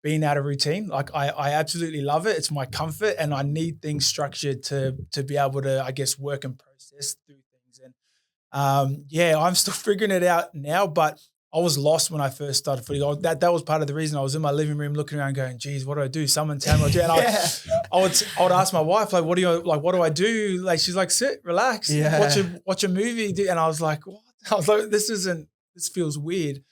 being out of routine. Like I absolutely love it. It's my comfort, and I need things structured to be able to, I guess, work and process through things. And I'm still figuring it out now, but I was lost when I first started footy. That was part of the reason I was in my living room looking around going, geez, what do I do? Someone tell me what to do. And I would ask my wife, like, what do I do? Like, she's like, sit, relax, watch a movie. And I was like, what? I was like, this feels weird.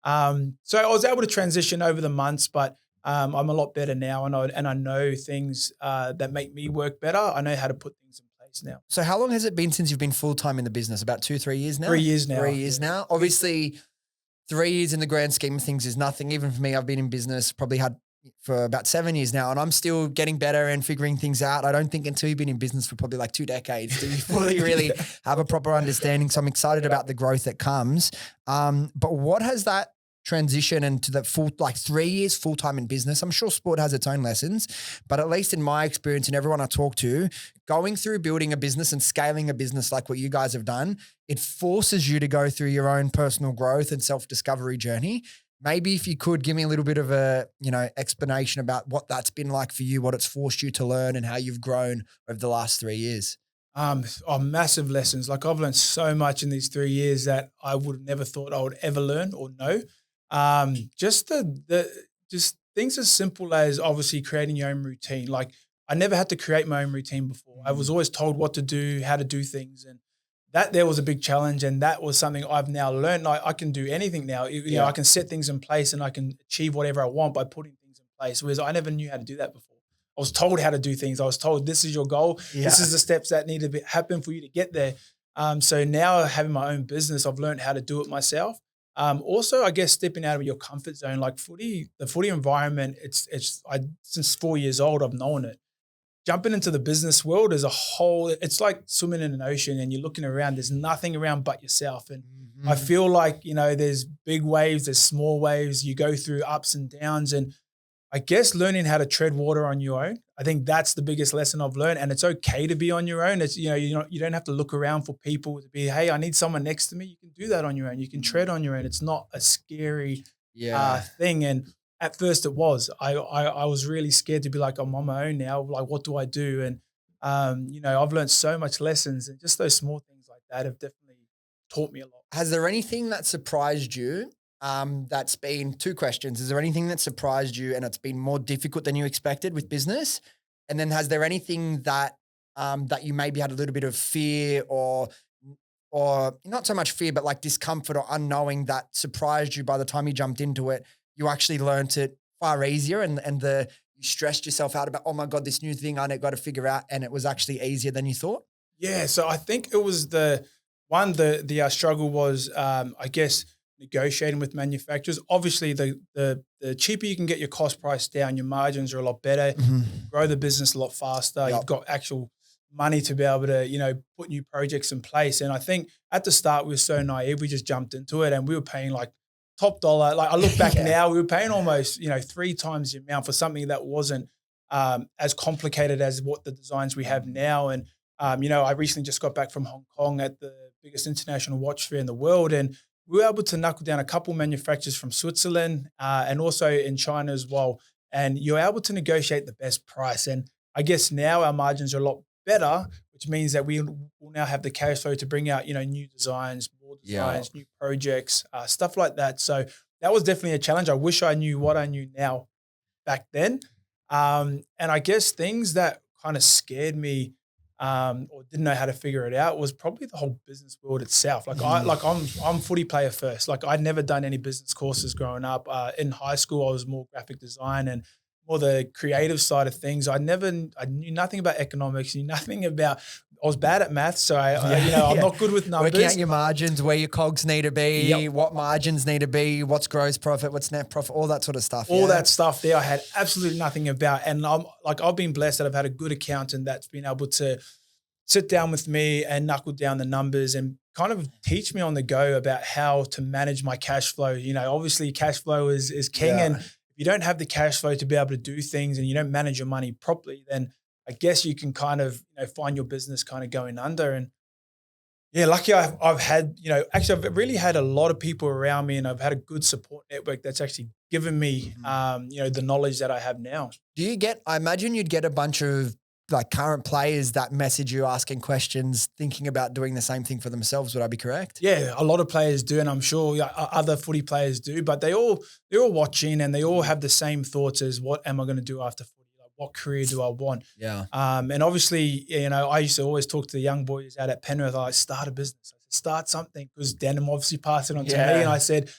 So I was able to transition over the months, but I'm a lot better now. And I know things that make me work better. I know how to put things in place now. So how long has it been since you've been full-time in the business? About 2-3 years now? 3 years now. 3 years now. Obviously, 3 years in the grand scheme of things is nothing. Even for me, I've been in business, probably had for about 7 years now, and I'm still getting better and figuring things out. I don't think until you've been in business for probably like 2 decades do you fully really have a proper understanding. So I'm excited about the growth that comes. But what has that transition into the full, like 3 years full-time in business? I'm sure sport has its own lessons, but at least in my experience and everyone I talk to, going through building a business and scaling a business like what you guys have done, it forces you to go through your own personal growth and self-discovery journey. Maybe if you could give me a little bit of a, explanation about what that's been like for you, what it's forced you to learn and how you've grown over the last 3 years. Massive lessons. Like I've learned so much in these 3 years that I would have never thought I would ever learn or know. Just just things as simple as obviously creating your own routine. Like I never had to create my own routine before. I was always told what to do, how to do things. And that there was a big challenge. And that was something I've now learned. I can do anything now. I can set things in place and I can achieve whatever I want by putting things in place. Whereas I never knew how to do that before. I was told how to do things. I was told this is your goal. Yeah. This is the steps that need to happen for you to get there. So now having my own business, I've learned how to do it myself. Also, I guess stepping out of your comfort zone, like the footy environment, since 4 years old, I've known it. Jumping into the business world as a whole, it's like swimming in an ocean and you're looking around, there's nothing around but yourself. And I feel like, there's big waves, there's small waves, you go through ups and downs. And I guess learning how to tread water on your own, I think that's the biggest lesson I've learned. And it's okay to be on your own. It's, you don't have to look around for people to be, hey, I need someone next to me. You can do that on your own. You can tread on your own. It's not a scary thing. And at first it was. I was really scared to be like, I'm on my own now. Like, what do I do? And, I've learned so much lessons, and just those small things like that have definitely taught me a lot. Has there anything that surprised you? That's been 2 questions. Is there anything that surprised you and it's been more difficult than you expected with business? And then has there anything that that you maybe had a little bit of fear or not so much fear, but like discomfort or unknowing that surprised you by the time you jumped into it? You actually learned it far easier and you stressed yourself out about, oh my God, this new thing I got to figure out, and it was actually easier than you thought? Yeah, so I think it was the struggle was, I guess, negotiating with manufacturers. Obviously, the cheaper you can get your cost price down, your margins are a lot better, grow the business a lot faster. You've got actual money to be able to, put new projects in place. And I think at the start we were so naive, we just jumped into it and we were paying like top dollar. Like I look back now, we were paying almost, 3 times the amount for something that wasn't as complicated as what the designs we have now. And, I recently just got back from Hong Kong at the biggest international watch fair in the world. And we were able to knuckle down a couple manufacturers from Switzerland and also in China as well. And you're able to negotiate the best price. And I guess now our margins are a lot better, which means that we will now have the cash flow to bring out, new designs, more designs, new projects, stuff like that. So that was definitely a challenge. I wish I knew what I knew now back then. And I guess things that kind of scared me or didn't know how to figure it out was probably the whole business world itself. I'm footy player first. Like I'd never done any business courses growing up. In high school, I was more graphic design and more the creative side of things. I knew nothing about economics, knew nothing about I was bad at math, so I'm not good with numbers. Working out your margins, where your cogs need to be, Yep. what margins need to be, what's gross profit, what's net profit, all that sort of stuff. All that stuff there, I had absolutely nothing about. And I've been blessed that I've had a good accountant that's been able to sit down with me and knuckle down the numbers and kind of teach me on the go about how to manage my cash flow. Obviously cash flow is king. And if you don't have the cash flow to be able to do things and you don't manage your money properly, then I guess you can kind of, find your business kind of going under. And lucky I've had, actually I've really had a lot of people around me and I've had a good support network that's actually given me, the knowledge that I have now. I imagine you'd get a bunch of like current players that message you asking questions, thinking about doing the same thing for themselves. Would I be correct? Yeah, a lot of players do, and I'm sure other footy players do. But they're all watching, and they all have the same thoughts as, what am I going to do after footy? Like, what career do I want? Yeah. And obviously, I used to always talk to the young boys out at Penrith. I start a business. I said, start something, because Denim obviously passed it on to me, and I said,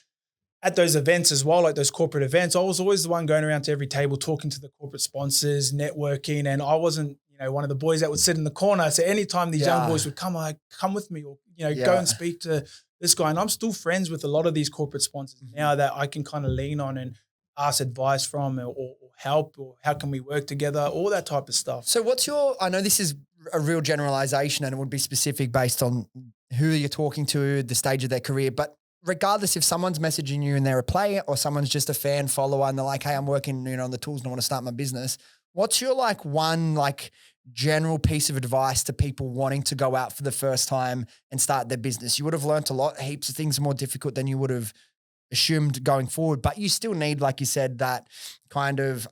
at those events as well, like those corporate events, I was always the one going around to every table talking to the corporate sponsors, networking, and I wasn't, one of the boys that would sit in the corner. So anytime these young boys would come, come with me, or go and speak to this guy. And I'm still friends with a lot of these corporate sponsors now that I can kind of lean on and ask advice from, or help, or how can we work together, all that type of stuff. So I know this is a real generalization and it would be specific based on who you're talking to, the stage of their career, but regardless if someone's messaging you and they're a player or someone's just a fan follower and they're like, hey, I'm working, on the tools and I want to start my business. What's your one general piece of advice to people wanting to go out for the first time and start their business? You would have learned a lot. Heaps of things are more difficult than you would have assumed going forward, but you still need, like you said, that kind of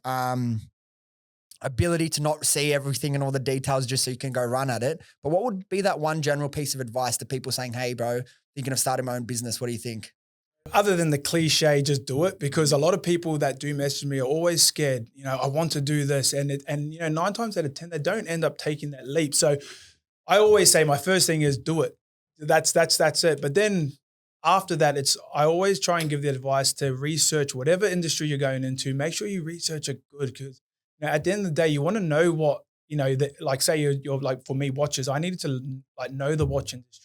ability to not see everything and all the details just so you can go run at it. But what would be that one general piece of advice to people saying, hey, bro, thinking of starting my own business, what do you think? Other than the cliche, just do it, because a lot of people that do message me are always scared. I want to do this, and 9 times out of 10 they don't end up taking that leap. So I always say my first thing is do it. That's it. But then after that, I always try and give the advice to research whatever industry you're going into. Make sure you research it good, because at the end of the day, you want to know what like say you're like, for me, watches. I needed to know the watch industry.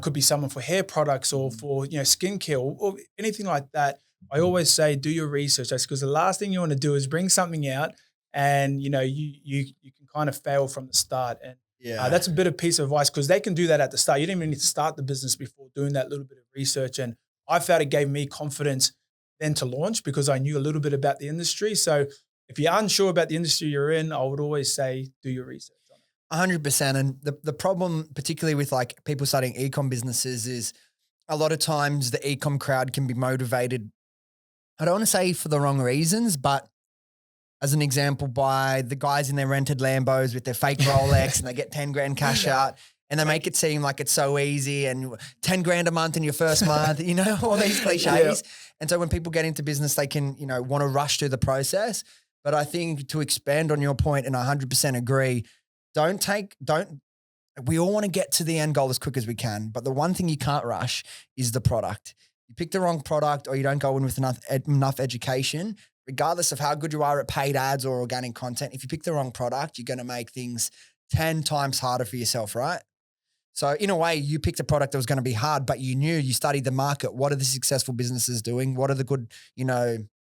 Could be someone for hair products or for skincare or anything like that. I always say do your research. That's because the last thing you want to do is bring something out and you can kind of fail from the start. And that's a bit of piece of advice, because they can do that at the start. You didn't even need to start the business before doing that little bit of research. And I felt it gave me confidence then to launch, because I knew a little bit about the industry. So if you're unsure about the industry you're in, I would always say do your research. 100%. And the problem, particularly with people starting ecom businesses, is a lot of times the ecom crowd can be motivated, I don't want to say for the wrong reasons, but as an example, by the guys in their rented Lambos with their fake Rolex and they get 10 grand cash out and they make it seem like it's so easy and 10 grand a month in your first month, all these cliches. Yeah. And so when people get into business, they can, want to rush through the process. But I think, to expand on your point, and I 100% agree, we all want to get to the end goal as quick as we can. But the one thing you can't rush is the product. You pick the wrong product, or you don't go in with enough education, regardless of how good you are at paid ads or organic content. If you pick the wrong product, you're going to make things 10 times harder for yourself, right? So in a way, you picked a product that was going to be hard, but you studied the market. What are the successful businesses doing? What are the good,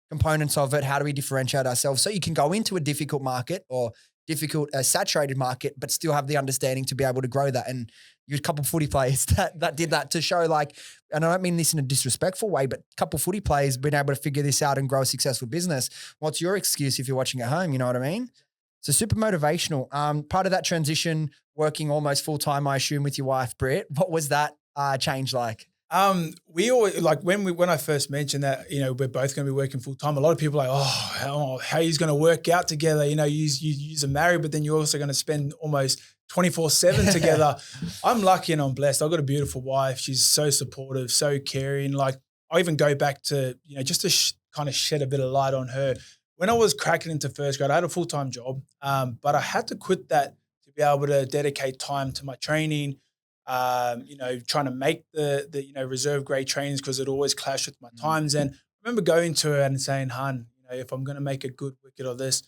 components of it? How do we differentiate ourselves? So you can go into a difficult market or difficult, saturated market, but still have the understanding to be able to grow that. And you're a couple of footy players that did that to show and I don't mean this in a disrespectful way, but a couple of footy players been able to figure this out and grow a successful business. What's your excuse if you're watching at home? You know what I mean? So super motivational. Part of that transition, working almost full time, I assume, with your wife, Britt. What was that change like? We always, when I first mentioned that, we're both going to be working full time, a lot of people are like, how he's going to work out together? You are married, but then you're also going to spend almost 24/7 together. I'm lucky and I'm blessed. I've got a beautiful wife. She's so supportive, so caring. I even go back to, just to kind of shed a bit of light on her. When I was cracking into first grade, I had a full-time job, but I had to quit that to be able to dedicate time to my training. Trying to make the reserve grade trainings, because it always clashed with my times. And I remember going to her and saying, "Hun, if I'm going to make a good wicket of this,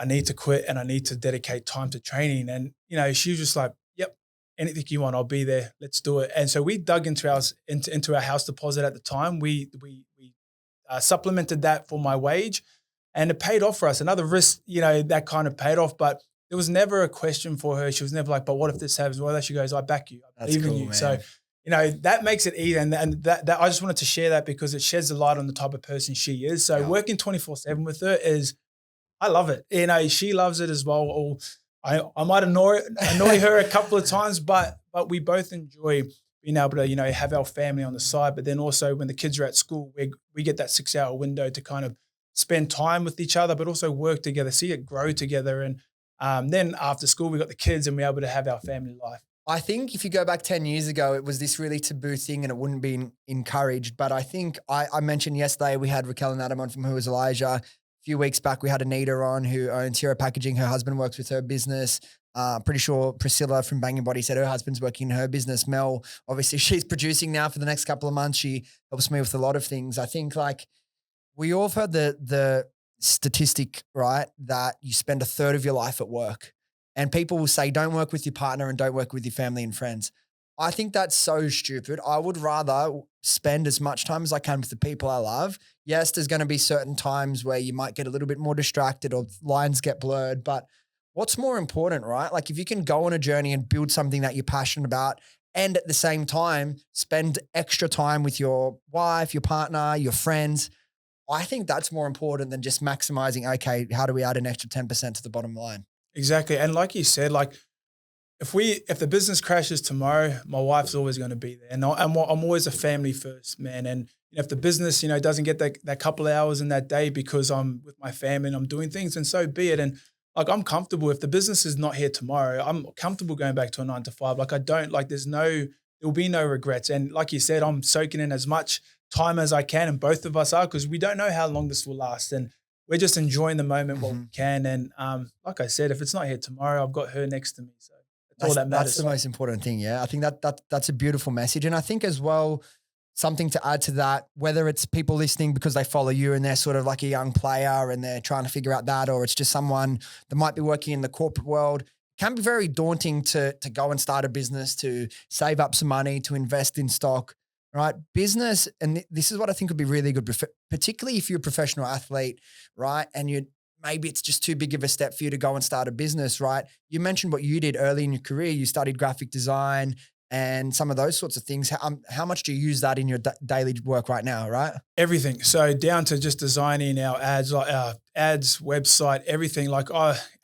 I need to quit and I need to dedicate time to training. And, she was just like, yep, anything you want, I'll be there. Let's do it. And so we dug into our house deposit at the time. We supplemented that for my wage and it paid off for us. Another risk, that kind of paid off, but there was never a question for her. She was never like, but what if this happens? Well, she goes, I back you. I believe in you. Man. So, that makes it easy. And that I just wanted to share that because it sheds a light on the type of person she is. So working 24/7 with her I love it. She loves it as well. Or I might annoy her a couple of times, but we both enjoy being able to, have our family on the side. But then also when the kids are at school, we get that 6-hour window to kind of spend time with each other, but also work together, see it grow together. And then after school, we got the kids and we're able to have our family life. I think if you go back 10 years ago, it was this really taboo thing and it wouldn't be encouraged. But I think I mentioned yesterday we had Raquel and Adam on from Who is Elijah. A few weeks back, we had Anita on who owns Hero Packaging. Her husband works with her business. Pretty sure Priscilla from Banging Body said her husband's working in her business. Mel, obviously she's producing now for the next couple of months. She helps me with a lot of things. I think like we all have heard the statistic, right, that you spend a third of your life at work. And people will say, don't work with your partner and don't work with your family and friends. I think that's so stupid. I would rather spend as much time as I can with the people I love. Yes, there's going to be certain times where you might get a little bit more distracted or lines get blurred, but what's more important, right? Like if you can go on a journey and build something that you're passionate about and at the same time spend extra time with your wife, your partner, your friends, I think that's more important than just maximizing, okay, how do we add an extra 10% to the bottom line? Exactly. And like you said, like if the business crashes tomorrow, my wife's always going to be there. And I'm always a family first, man. And if the business, doesn't get that couple of hours in that day because I'm with my family and I'm doing things, and so be it. And like, I'm comfortable. If the business is not here tomorrow, I'm comfortable going back to a 9 to 5. Like there will be no regrets. And like you said, I'm soaking in as much time as I can. And both of us are, because we don't know how long this will last. And we're just enjoying the moment while we can. And like I said, if it's not here tomorrow, I've got her next to me. So that's all that matters. That's the most important thing. Yeah. I think that's a beautiful message. And I think as well, something to add to that, whether it's people listening because they follow you and they're sort of like a young player and they're trying to figure out that, or it's just someone that might be working in the corporate world, it can be very daunting to go and start a business, to save up some money, to invest in stock. Right? Business, and this is what I think would be really good, particularly if you're a professional athlete, right? And maybe it's just too big of a step for you to go and start a business, right? You mentioned what you did early in your career. You studied graphic design and some of those sorts of things. How much do you use that in your daily work right now, right? Everything. So down to just designing our ads, like our ads, website, everything. Like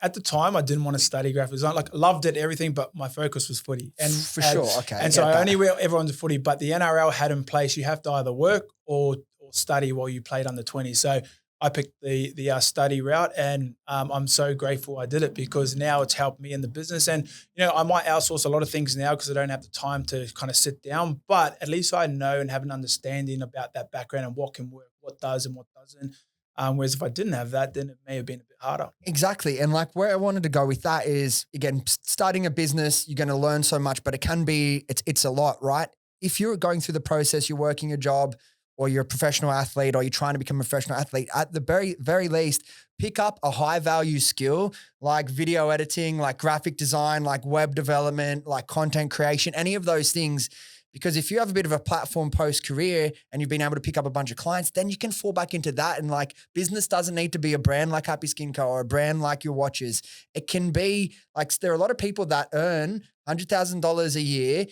at the time, I didn't want to study graphic design. Like loved it, everything, but my focus was footy. And for sure, okay. And so I only wear everyone's footy, but the NRL had in place, you have to either work or study while you played under 20. So I picked the study route, and I'm so grateful I did it, because now it's helped me in the business. And, I might outsource a lot of things now because I don't have the time to kind of sit down, but at least I know and have an understanding about that background and what can work, what does and what doesn't. Whereas if I didn't have that, then it may have been a bit harder. Exactly. And like where I wanted to go with that is, again, starting a business, you're going to learn so much, but it can be, it's a lot, right? If you're going through the process, you're working a job, or you're a professional athlete, or you're trying to become a professional athlete, at the very, very least, pick up a high value skill like video editing, like graphic design, like web development, like content creation, any of those things. Because if you have a bit of a platform post-career and you've been able to pick up a bunch of clients, then you can fall back into that. And like business doesn't need to be a brand like Happy Skin Co. or a brand like your watches. It can be like, there are a lot of people that earn $100,000 a year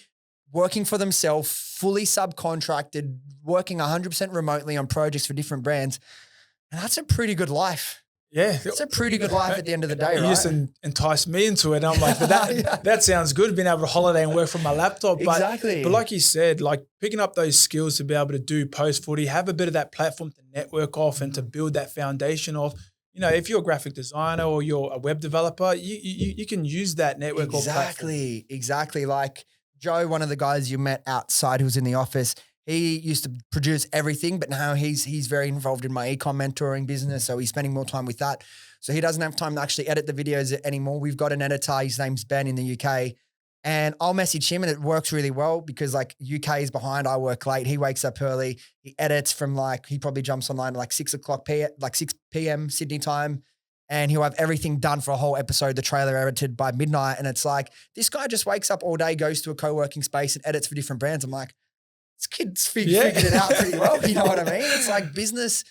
working for themselves, fully subcontracted, working 100% remotely on projects for different brands. And that's a pretty good life. Yeah. It's a pretty good life at the end of the day, right? You just enticed me into it. And I'm like, but that sounds good, being able to holiday and work from my laptop. Exactly. But like you said, like picking up those skills to be able to do post-footy, have a bit of that platform to network off and to build that foundation of, if you're a graphic designer or you're a web developer, you can use that network or platform. Exactly. Like Joe, one of the guys you met outside who was in the office, he used to produce everything, but now he's very involved in my Ecom mentoring business. So he's spending more time with that. So he doesn't have time to actually edit the videos anymore. We've got an editor. His name's Ben in the UK. And I'll message him and it works really well because like UK is behind. I work late. He wakes up early. He edits from he probably jumps online at like 6 p.m. Sydney time. and he'll have everything done for a whole episode, the trailer edited by midnight. And it's like, this guy just wakes up all day, goes to a co-working space and edits for different brands. I'm like, this kid's figured it out pretty well. You know what I mean? It's like business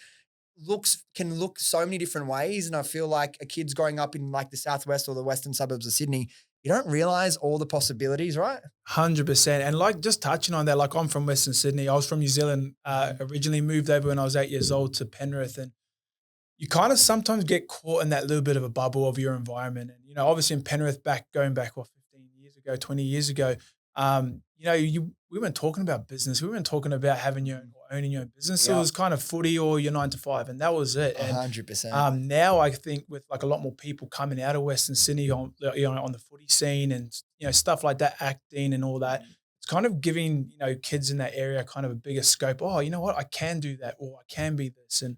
can look so many different ways. And I feel like a kid's growing up in like the southwest or the western suburbs of Sydney, you don't realize all the possibilities, right? 100%. And like just touching on that, like I'm from Western Sydney. I was from New Zealand, originally moved over when I was 8 years old to Penrith. And you kind of sometimes get caught in that little bit of a bubble of your environment. And, you know, obviously in Penrith going back 15 years ago, 20 years ago, you know, we weren't talking about business. We weren't talking about having your own or owning your own business. It was kind of footy or your 9 to 5, and that was it. And 100%. now I think with like a lot more people coming out of Western Sydney on the footy scene and, you know, stuff like that, acting and all that, it's kind of giving, you know, kids in that area kind of a bigger scope. Oh, you know what? I can do that, or I can be this. And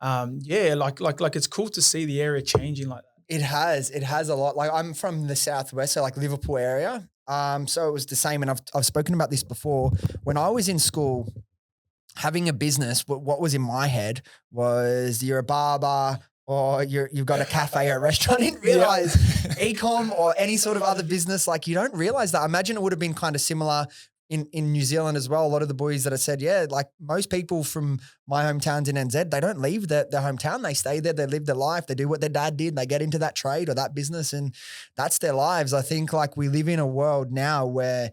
like it's cool to see the area changing like that. It has a lot. Like I'm from the southwest, so like Liverpool area. So it was the same. And I've spoken about this before. When I was in school, having a business, what was in my head was you're a barber or you've got a cafe or a restaurant. I didn't realize Ecom or any sort of other business, like you don't realize that. I imagine it would have been kind of similar in New Zealand as well. A lot of the boys that I said, like most people from my hometowns in NZ, they don't leave their hometown. They stay there. They live their life. They do what their dad did. They get into that trade or that business, and that's their lives. I think like we live in a world now where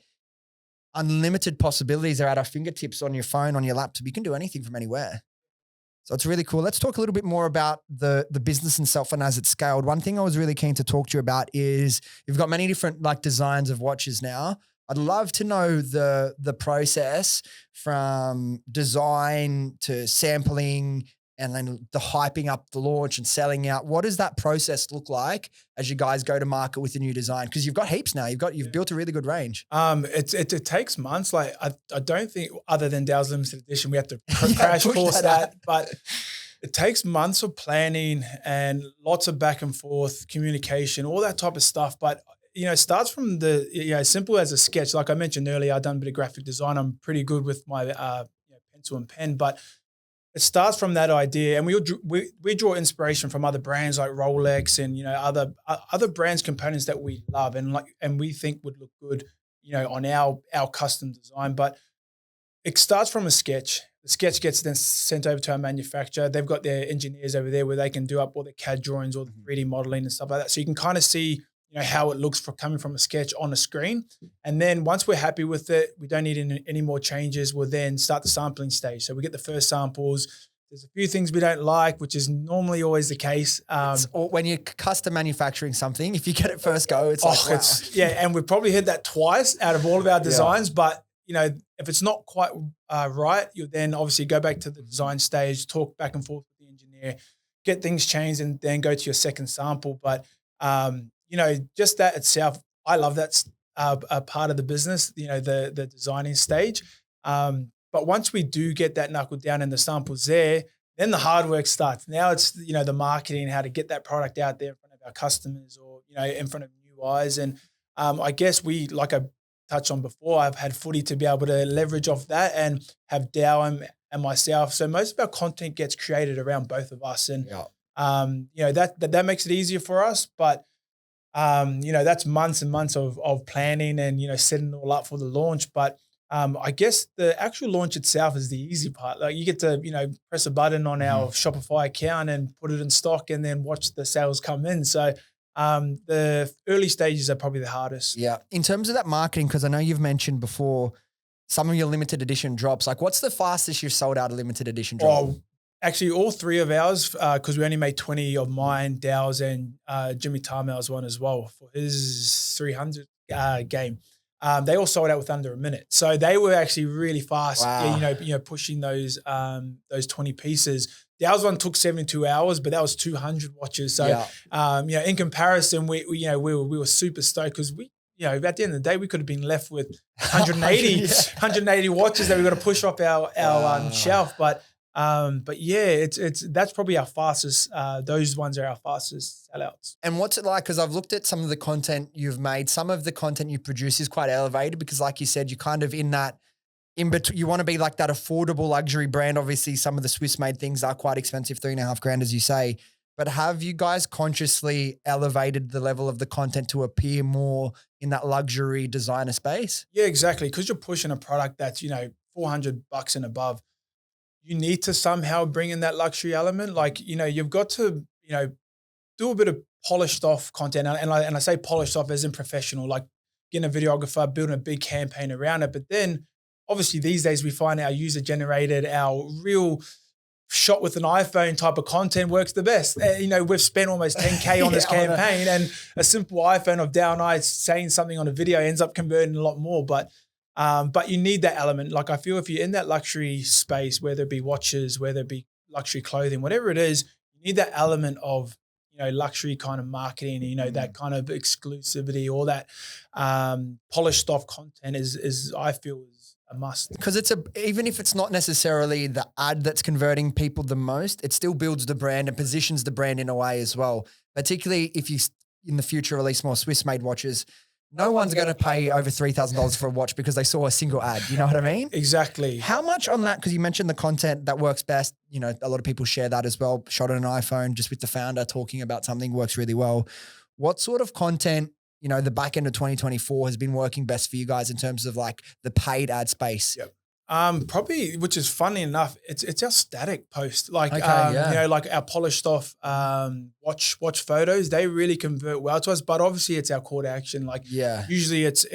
unlimited possibilities are at our fingertips on your phone, on your laptop. You can do anything from anywhere. So it's really cool. Let's talk a little bit more about the business itself and as it's scaled. One thing I was really keen to talk to you about is you've got many different like designs of watches now. I'd love to know the process from design to sampling and then the hyping up the launch and selling out. What does that process look like as you guys go to market with a new design? Because you've got heaps now. You've built a really good range. It takes months. Like I don't think other than Dow's Limited Edition, we have to crash course that. But it takes months of planning and lots of back and forth communication, all that type of stuff. But you know, it starts from simple as a sketch. Like I mentioned earlier, I've done a bit of graphic design. I'm pretty good with my pencil and pen, but it starts from that idea. And we draw inspiration from other brands like Rolex and, you know, other brands components that we love and we think would look good, you know, on our custom design. But it starts from a sketch. The sketch gets then sent over to our manufacturer. They've got their engineers over there where they can do up all the CAD drawings or the 3D modeling and stuff like that. So you can kind of see, you know, how it looks coming from a sketch on a screen. And then once we're happy with it, we don't need any more changes. We'll then start the sampling stage. So we get the first samples. There's a few things we don't like, which is normally always the case. When you're custom manufacturing something, if you get it first go, it's like, wow. And we've probably hit that twice out of all of our designs. But, you know, if it's not quite right, you'll then obviously go back to the design stage, talk back and forth with the engineer, get things changed, and then go to your second sample. But, you know, just that itself, I love that a part of the business, you know, the designing stage. But once we do get that knuckled down and the samples there, then the hard work starts. Now it's, you know, the marketing, how to get that product out there in front of our customers or, you know, in front of new eyes. And I guess we, like I touched on before, I've had footy to be able to leverage off that and have Dow and myself. So most of our content gets created around both of us. And, you know, that makes it easier for us. But, you know, that's months and months of planning and, you know, setting it all up for the launch. But I guess the actual launch itself is the easy part. Like you get to, you know, press a button on our Shopify account and put it in stock and then watch the sales come in. So the early stages are probably the hardest. Yeah. In terms of that marketing, because I know you've mentioned before some of your limited edition drops, like what's the fastest you've sold out a limited edition drop? Actually, all three of ours, because we only made 20 of mine, Dow's, and Jimmy Tarmel's one as well for his 300 game. They all sold out with under a minute, so they were actually really fast. Wow. You know, pushing those 20 pieces. Dow's one took 72 hours, but that was 200 watches. So, you know, in comparison, we were super stoked because we. You know, at the end of the day, we could have been left with 180 watches that we got to push off our shelf, but yeah, that's probably our fastest. Those ones are our fastest sellouts. And what's it like? Because I've looked at some of the content you've made. Some of the content you produce is quite elevated because, like you said, you're kind of in between. You want to be like that affordable luxury brand. Obviously, some of the Swiss made things are quite expensive, $3,500, as you say. But have you guys consciously elevated the level of the content to appear more in that luxury designer space? Yeah, exactly. Because you're pushing a product that's, $400 and above. You need to somehow bring in that luxury element. Like, you've got to, do a bit of polished off content. And I say polished off as in professional, like getting a videographer, building a big campaign around it. But then obviously these days we find our user generated, our real shot with an iPhone type of content works the best. We've spent almost 10K on this campaign, and a simple iPhone of down eyes saying something on a video ends up converting a lot more. But you need that element. Like, I feel if you're in that luxury space, whether it be watches, whether it be luxury clothing, whatever it is, you need that element of, luxury kind of marketing, that kind of exclusivity, or that polished off content is I feel is a must. Because even if it's not necessarily the ad that's converting people the most, it still builds the brand and positions the brand in a way as well. Particularly if you in the future release more Swiss-made watches, no one's going to pay over $3,000 for a watch because they saw a single ad. You know what I mean? Exactly. How much on that? Because you mentioned the content that works best. A lot of people share that as well. Shot on an iPhone just with the founder talking about something works really well. What sort of content, the back end of 2024 has been working best for you guys in terms of like the paid ad space? Yep. Probably, which is funny enough, it's our static post, like, like our polished off, watch photos, they really convert well to us, but obviously it's our call to action. Like, usually it's,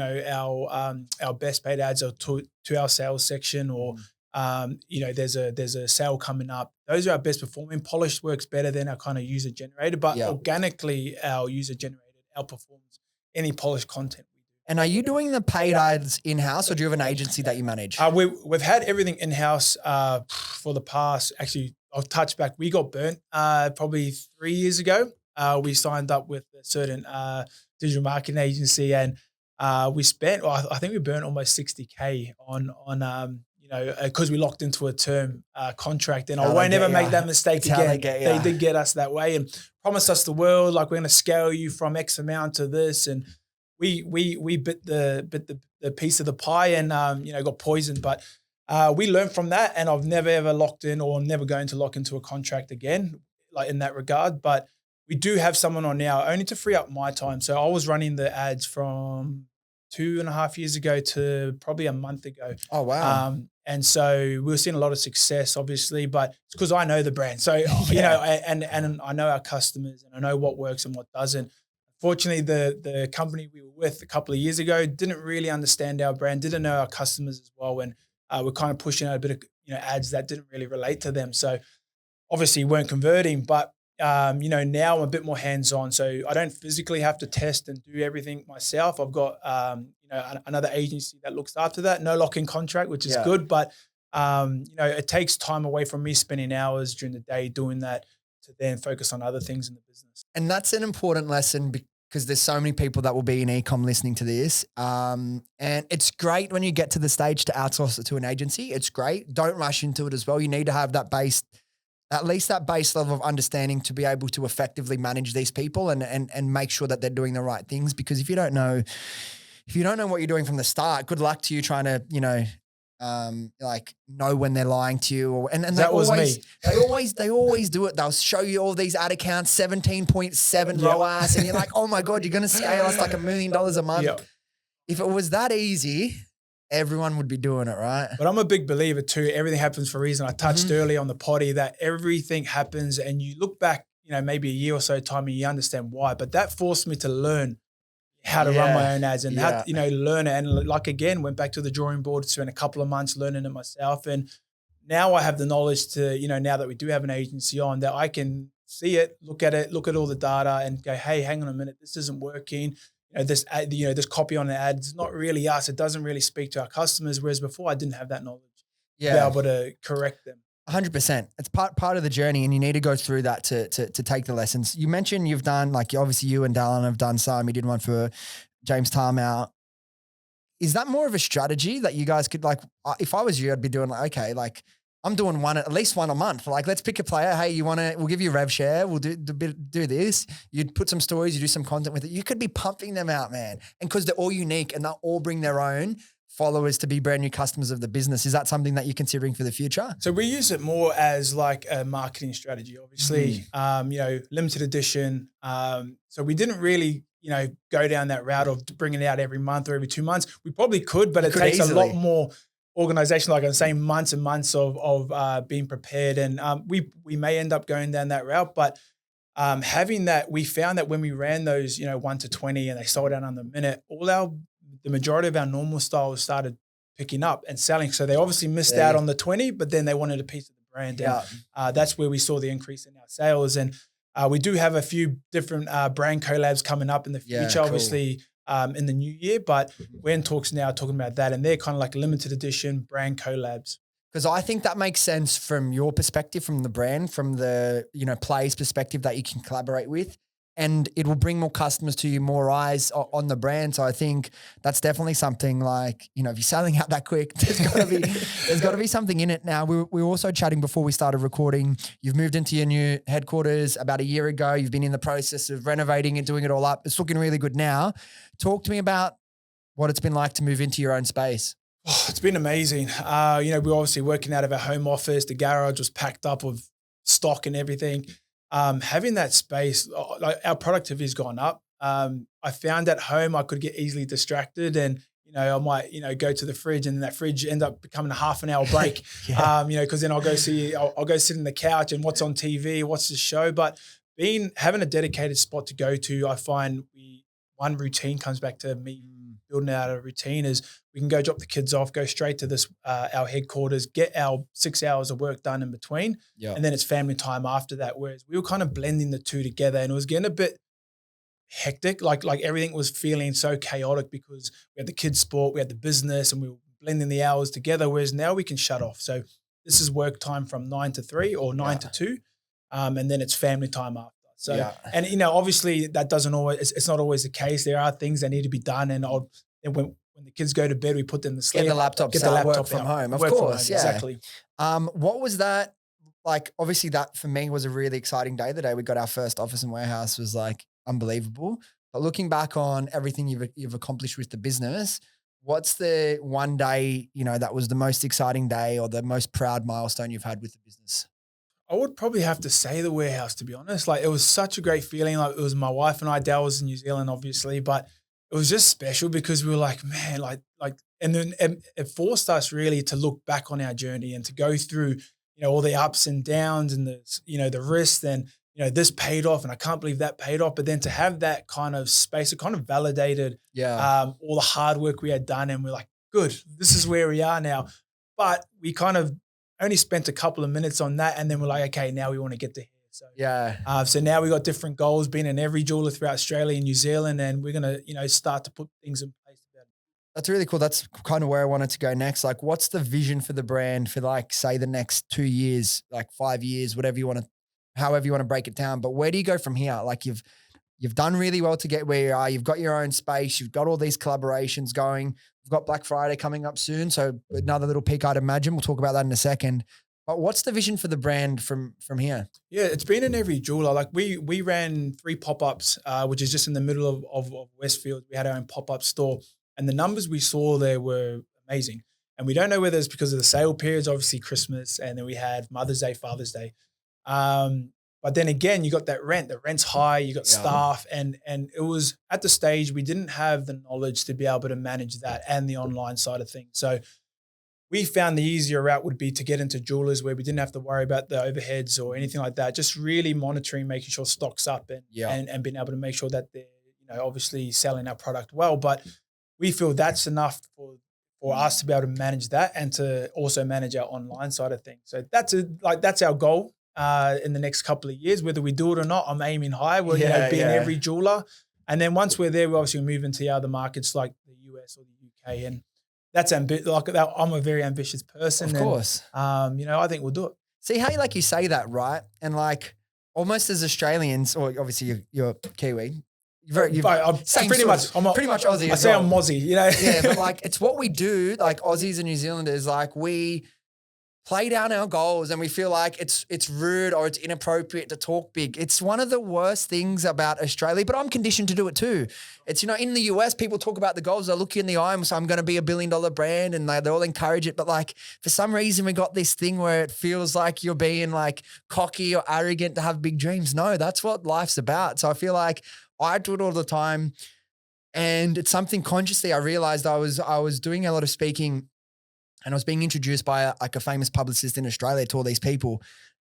our best paid ads are to our sales section, or, there's a sale coming up. Those are our best performing. Polished works better than our kind of user generated, but organically our user generated outperforms any polished content. And are you doing the paid ads in-house, or do you have an agency that you manage? We've had everything in-house for the past, actually, I'll touch back. We got burnt probably 3 years ago. We signed up with a certain digital marketing agency, and we spent, I think we burnt almost 60K on because we locked into a term contract, and I won't ever make that mistake again. They did get us that way and promised us the world, like, we're going to scale you from X amount to this, and we bit the piece of the pie and got poisoned. But we learned from that, and I've never ever locked in, or never going to lock into a contract again, like in that regard. But we do have someone on now, only to free up my time. So I was running the ads from 2.5 years ago to probably a month ago. Oh wow! And so we were seeing a lot of success, obviously, but it's because I know the brand. So and I know our customers, and I know what works and what doesn't. Fortunately, the company we were with a couple of years ago didn't really understand our brand, didn't know our customers as well, and we're kind of pushing out a bit of ads that didn't really relate to them. So obviously weren't converting, but now I'm a bit more hands-on, so I don't physically have to test and do everything myself. I've got another agency that looks after that, no lock-in contract, which is good, but it takes time away from me spending hours during the day doing that to then focus on other things in the business. And that's an important lesson because there's so many people that will be in ecom listening to this. And it's great when you get to the stage to outsource it to an agency. It's great. Don't rush into it as well. You need to have that base, at least that base level of understanding to be able to effectively manage these people and make sure that they're doing the right things. Because if you don't know what you're doing from the start, good luck to you trying to, know when they're lying to you, and that was me. They always do it. They'll show you all these ad accounts, 17.7 ROAS, and you're like, oh my God, you're going to scale us like $1 million a month. Yep. If it was that easy, everyone would be doing it, right? But I'm a big believer too. Everything happens for a reason. I touched earlier on the potty that everything happens, and you look back, maybe a year or so time, and you understand why. But that forced me to learn how to run my own ads and how to, learn it. And like, again, went back to the drawing board, spent a couple of months learning it myself. And now I have the knowledge to, now that we do have an agency on, that I can see it, look at all the data and go, hey, hang on a minute, this isn't working. This ad, this copy on the ad is not really us. It doesn't really speak to our customers. Whereas before I didn't have that knowledge to be able to correct them. 100%. It's part of the journey, and you need to go through that to take the lessons. You mentioned you've done, like, obviously you and Dallin have done some. You did one for James Tarmout. Is that more of a strategy that you guys could, like, if I was you, I'd be doing like, okay, like I'm doing at least one a month. Like, let's pick a player. Hey, we'll give you a rev share. We'll do this. You'd put some stories, you do some content with it. You could be pumping them out, man. And because they're all unique and they'll all bring their own followers to be brand new customers of the business. Is that something that you're considering for the future? So we use it more as like a marketing strategy, obviously, limited edition. So we didn't really, go down that route of bringing it out every month or every 2 months. We probably could, but it takes easily. a lot more organization, like I'm saying, months and months of being prepared. And we may end up going down that route, but having that, we found that when we ran those, 1 to 20 and they sold out under a minute, the majority of our normal styles started picking up and selling. So they obviously missed out on the 20, but then they wanted a piece of the brand. Yeah. And that's where we saw the increase in our sales. And we do have a few different brand collabs coming up in the future, obviously in the new year, but we're in talks now talking about that. And they're kind of like limited edition brand collabs. Because I think that makes sense from your perspective, from the brand, from the, players' perspective that you can collaborate with. And it will bring more customers to you, more eyes on the brand. So I think that's definitely something like, if you're selling out that quick, there's got to be something in it. Now, we were also chatting before we started recording. You've moved into your new headquarters about a year ago. You've been in the process of renovating and doing it all up. It's looking really good now. Talk to me about what it's been like to move into your own space. Oh, it's been amazing. We're obviously working out of our home office. The garage was packed up with stock and everything. Having that space, like our productivity has gone up. I found at home I could get easily distracted and, I might, go to the fridge and that fridge end up becoming a half an hour break. Because then I'll go sit in the couch and what's on TV, what's the show. But having a dedicated spot to go to, I find one routine comes back to me building out a routine is we can go drop the kids off, go straight to this our headquarters, get our 6 hours of work done in between, and then it's family time after that. Whereas we were kind of blending the two together, and it was getting a bit hectic. Like everything was feeling so chaotic because we had the kids' sport, we had the business, and we were blending the hours together. Whereas now we can shut off. So this is work time from 9 to 3 or 9 to 2, and then it's family time after. So, and obviously that doesn't always, it's not always the case. There are things that need to be done. And when the kids go to bed, we put them to sleep. Get the laptop work from home. Of course. Exactly. What was that like? Obviously that for me was a really exciting day. The day we got our first office and warehouse was like unbelievable. But looking back on everything you've accomplished with the business, what's the one day, that was the most exciting day or the most proud milestone you've had with the business? I would probably have to say the warehouse, to be honest. Like it was such a great feeling. Like it was my wife and I. Dal was in New Zealand, obviously, but it was just special because we were like, man, and then it forced us really to look back on our journey and to go through, all the ups and downs and the risks and, this paid off and I can't believe that paid off. But then to have that kind of space, it kind of validated all the hard work we had done. And we're like, good, this is where we are now. But we kind of only spent a couple of minutes on that. And then we're like, okay, now we want to get to here. So, so now we got different goals, being in every jeweler throughout Australia and New Zealand. And we're going to, start to put things in place. That's really cool. That's kind of where I wanted to go next. Like what's the vision for the brand for like, say the next 2 years, like 5 years, however you want to break it down. But where do you go from here? Like you've done really well to get where you are. You've got your own space. You've got all these collaborations going. We've got Black Friday coming up soon. So another little peek, I'd imagine. We'll talk about that in a second. But what's the vision for the brand from here? Yeah, it's been in every jeweler. Like we ran 3 pop-ups, which is just in the middle of Westfield. We had our own pop-up store. And the numbers we saw there were amazing. And we don't know whether it's because of the sale periods, obviously Christmas, and then we had Mother's Day, Father's Day. But then again, you got that rent. The rent's high. You got staff, and it was at the stage we didn't have the knowledge to be able to manage that and the online side of things. So we found the easier route would be to get into jewelers where we didn't have to worry about the overheads or anything like that. Just really monitoring, making sure stock's up and being able to make sure that they're obviously selling our product well. But we feel that's enough for us to be able to manage that and to also manage our online side of things. So that's our goal. In the next couple of years, whether we do it or not, I'm aiming high. We'll be in every jeweler. And then once we're there, we obviously move into the other markets like the US or the UK. And that's I'm a very ambitious person. Of course. And, I think we'll do it. See how you say that, right? And like almost as Australians, or obviously you're Kiwi. I'm pretty much Aussie. I say I'm Mozzie, Yeah, but like it's what we do, like Aussies and New Zealanders, like we play down our goals and we feel like it's rude or it's inappropriate to talk big. It's one of the worst things about Australia, but I'm conditioned to do it too. It's, in the US, people talk about the goals. They look you in the eye and say, I'm going to be $1 billion brand, and they all encourage it. But like, for some reason, we got this thing where it feels like you're being like cocky or arrogant to have big dreams. No, that's what life's about. So I feel like I do it all the time. And it's something consciously I realized I was doing a lot of speaking, and I was being introduced by a famous publicist in Australia to all these people.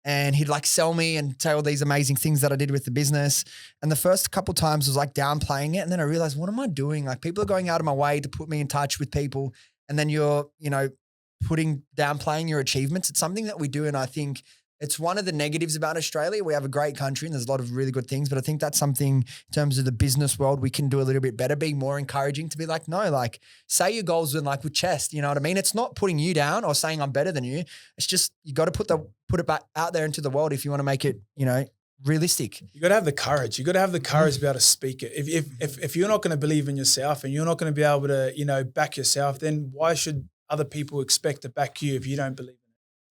And he'd like sell me and say all these amazing things that I did with the business. And the first couple of times was like downplaying it. And then I realized, what am I doing? Like, people are going out of my way to put me in touch with people. And then you're, downplaying your achievements. It's something that we do. And I think it's one of the negatives about Australia. We have a great country and there's a lot of really good things, but I think that's something in terms of the business world we can do a little bit better, be more encouraging, to be like, no, like, say your goals with chest, you know what I mean? It's not putting you down or saying I'm better than you. It's just, you got to put it back out there into the world if you want to make it, realistic. You got to have the courage. You got to have the courage to be able to speak it. If you're not going to believe in yourself and you're not going to be able to, back yourself, then why should other people expect to back you if you don't believe?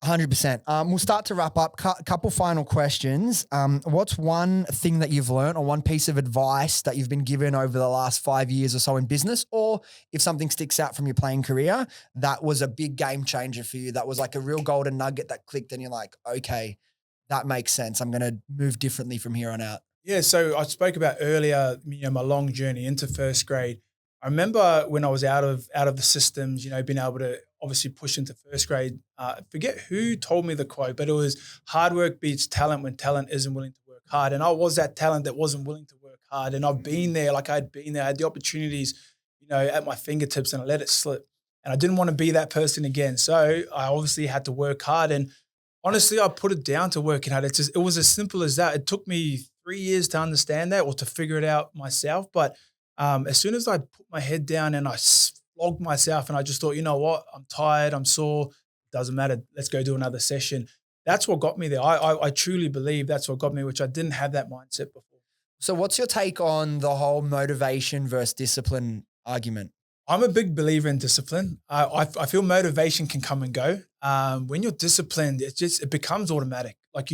100%. We'll start to wrap up. Couple final questions. What's one thing that you've learned or one piece of advice that you've been given over the last 5 years or so in business, or if something sticks out from your playing career that was a big game changer for you, that was like a real golden nugget that clicked and you're like, okay, that makes sense. I'm going to move differently from here on out. Yeah, so I spoke about earlier, my long journey into first grade. I remember when I was out of the systems, being able to obviously push into first grade. I forget who told me the quote, but it was hard work beats talent when talent isn't willing to work hard. And I was that talent that wasn't willing to work hard. And I've been there, I had the opportunities, at my fingertips, and I let it slip. And I didn't want to be that person again. So I obviously had to work hard. And honestly, I put it down to working hard. It was as simple as that. It took me 3 years to understand that or to figure it out myself. But as soon as I put my head down and I flogged myself and I just thought, you know what, I'm tired, I'm sore, doesn't matter, let's go do another session. That's what got me there. I truly believe that's what got me, which I didn't have that mindset before. So what's your take on the whole motivation versus discipline argument? I'm a big believer in discipline. I feel motivation can come and go. When you're disciplined, it becomes automatic. Like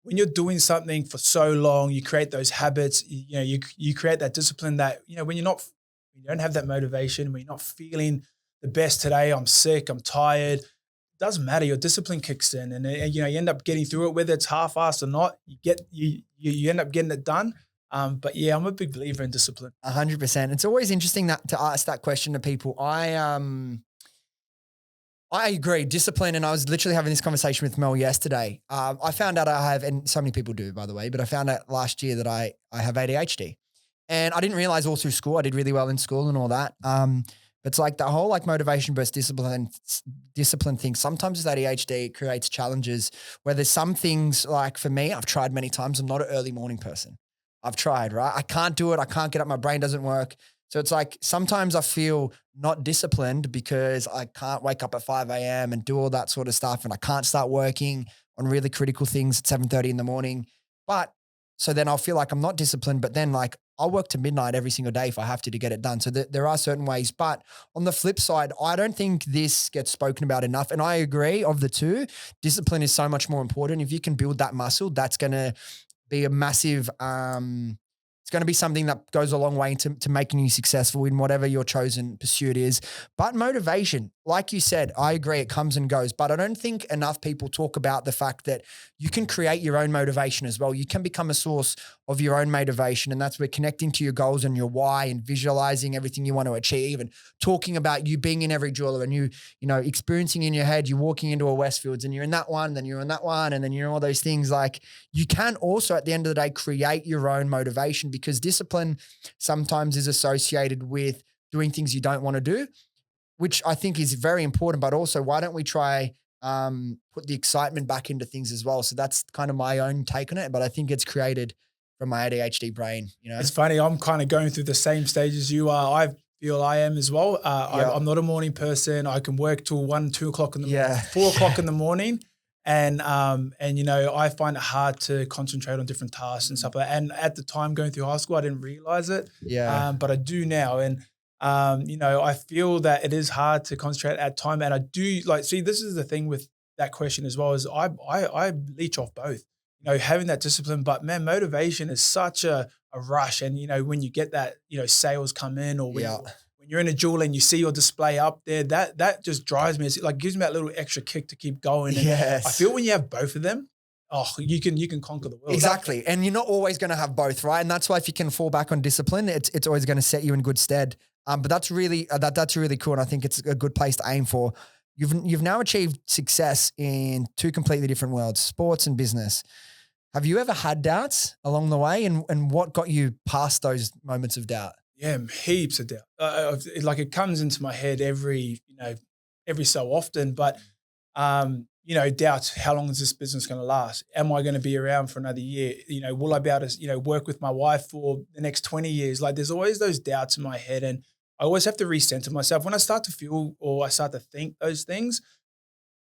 when you're doing something for so long, you create those habits. You create that discipline that when you don't have that motivation, when you're not feeling the best today, I'm sick, I'm tired. It doesn't matter. Your discipline kicks in, and you end up getting through it, whether it's half-assed or not. You end up getting it done. But yeah, I'm a big believer in discipline. 100%. It's always interesting to ask that question to people. I agree, discipline, and I was literally having this conversation with Mel yesterday. I found out I have, and so many people do, by the way, but I found out last year that I have ADHD. And I didn't realize all through school. I did really well in school and all that. It's like the whole motivation versus discipline thing. Sometimes with ADHD, it creates challenges where there's some things, like for me, I've tried many times. I'm not an early morning person. I've tried, right? I can't do it. I can't get up. My brain doesn't work. So it's like sometimes I feel not disciplined because I can't wake up at 5 a.m. and do all that sort of stuff. And I can't start working on really critical things at 7:30 in the morning. But so then I'll feel like I'm not disciplined, but then I'll work to midnight every single day if I have to get it done. So there are certain ways. But on the flip side, I don't think this gets spoken about enough. And I agree, of the two, discipline is so much more important. If you can build that muscle, that's going to be a massive, it's going to be something that goes a long way to making you successful in whatever your chosen pursuit is. But motivation, like you said, I agree, it comes and goes. But I don't think enough people talk about the fact that you can create your own motivation as well. You can become a source of your own motivation. And that's where connecting to your goals and your why and visualizing everything you want to achieve and talking about you being in every jeweler and you experiencing in your head, you're walking into a Westfields and you're in that one, then you're in that one, and then you're in all those things. Like, you can also at the end of the day create your own motivation, because discipline sometimes is associated with doing things you don't want to do, which I think is very important. But also, why don't we try put the excitement back into things as well? So that's kind of my own take on it, but I think it's created from my ADHD brain. It's funny. I'm kind of going through the same stages you are. I feel I am as well. I'm not a morning person. I can work till 1, 2 o'clock in the morning, 4 o'clock in the morning. And I find it hard to concentrate on different tasks and stuff like that. And at the time going through high school, I didn't realize it. But I do now. And, I feel that it is hard to concentrate at time. And I do this is the thing with that question as well, is I leech off both. Having that discipline, but man, motivation is such a rush. And when you get that, sales come in, or when you're in a jewel and you see your display up there, that just drives me. It's like gives me that little extra kick to keep going. And Yes. I feel when you have both of them, you can conquer the world. Exactly. And you're not always going to have both, right? And that's why if you can fall back on discipline, it's always going to set you in good stead. But that's really cool. And I think it's a good place to aim for. You've now achieved success in two completely different worlds, sports and business. Have you ever had doubts along the way, and what got you past those moments of doubt? Yeah, heaps of doubt. It comes into my head every so often, but doubts. How long is this business going to last? Am I going to be around for another year? Will I be able to, work with my wife for the next 20 years? Like, there's always those doubts in my head, and I always have to recenter myself. When I start to feel or I start to think those things,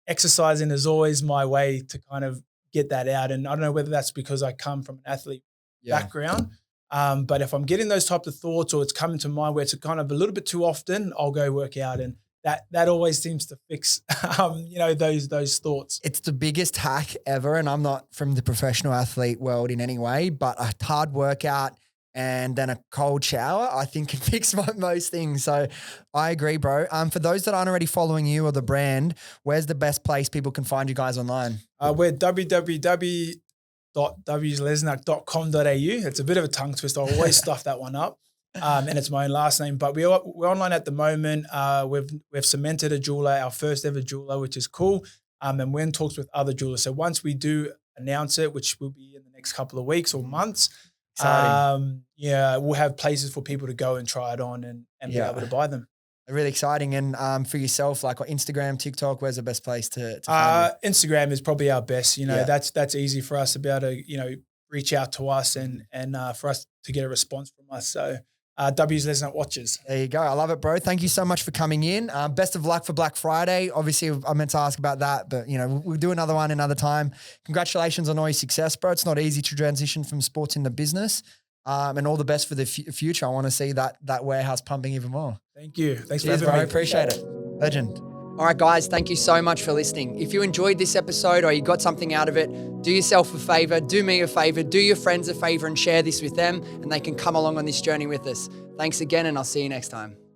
exercising is always my way to kind of get that out. And I don't know whether that's because I come from an athlete background, but if I'm getting those types of thoughts, or it's coming to mind where it's kind of a little bit too often, I'll go work out, and that always seems to fix, those thoughts. It's the biggest hack ever. And I'm not from the professional athlete world in any way, but a hard workout and then a cold shower, I think can fix most things. So I agree, bro. For those that aren't already following you or the brand, where's the best place people can find you guys online? We're www.zelezniak.com.au. It's a bit of a tongue twister. I always stuff that one up. And it's my own last name, but we're online at the moment. We've cemented a jeweler, our first ever jeweler, which is cool. And we're in talks with other jewelers. So once we do announce it, which will be in the next couple of weeks or months, we'll have places for people to go and try it on and be able to buy them. Really exciting. And for yourself, like Instagram, TikTok, where's the best place to find you? Instagram is probably our best. That's easy for us to be able to, reach out to us and for us to get a response from us. So Zelezniak watches. There you go. I love it, bro. Thank you so much for coming in. Best of luck for Black Friday. Obviously, I meant to ask about that, but we'll do another one another time. Congratulations on all your success, bro. It's not easy to transition from sports into business. And all the best for the future. I want to see that warehouse pumping even more. Thank you. Thanks for having me. having me. Appreciate it. Legend. All right, guys, thank you so much for listening. If you enjoyed this episode or you got something out of it, do yourself a favor, do me a favor, do your friends a favor and share this with them, and they can come along on this journey with us. Thanks again, and I'll see you next time.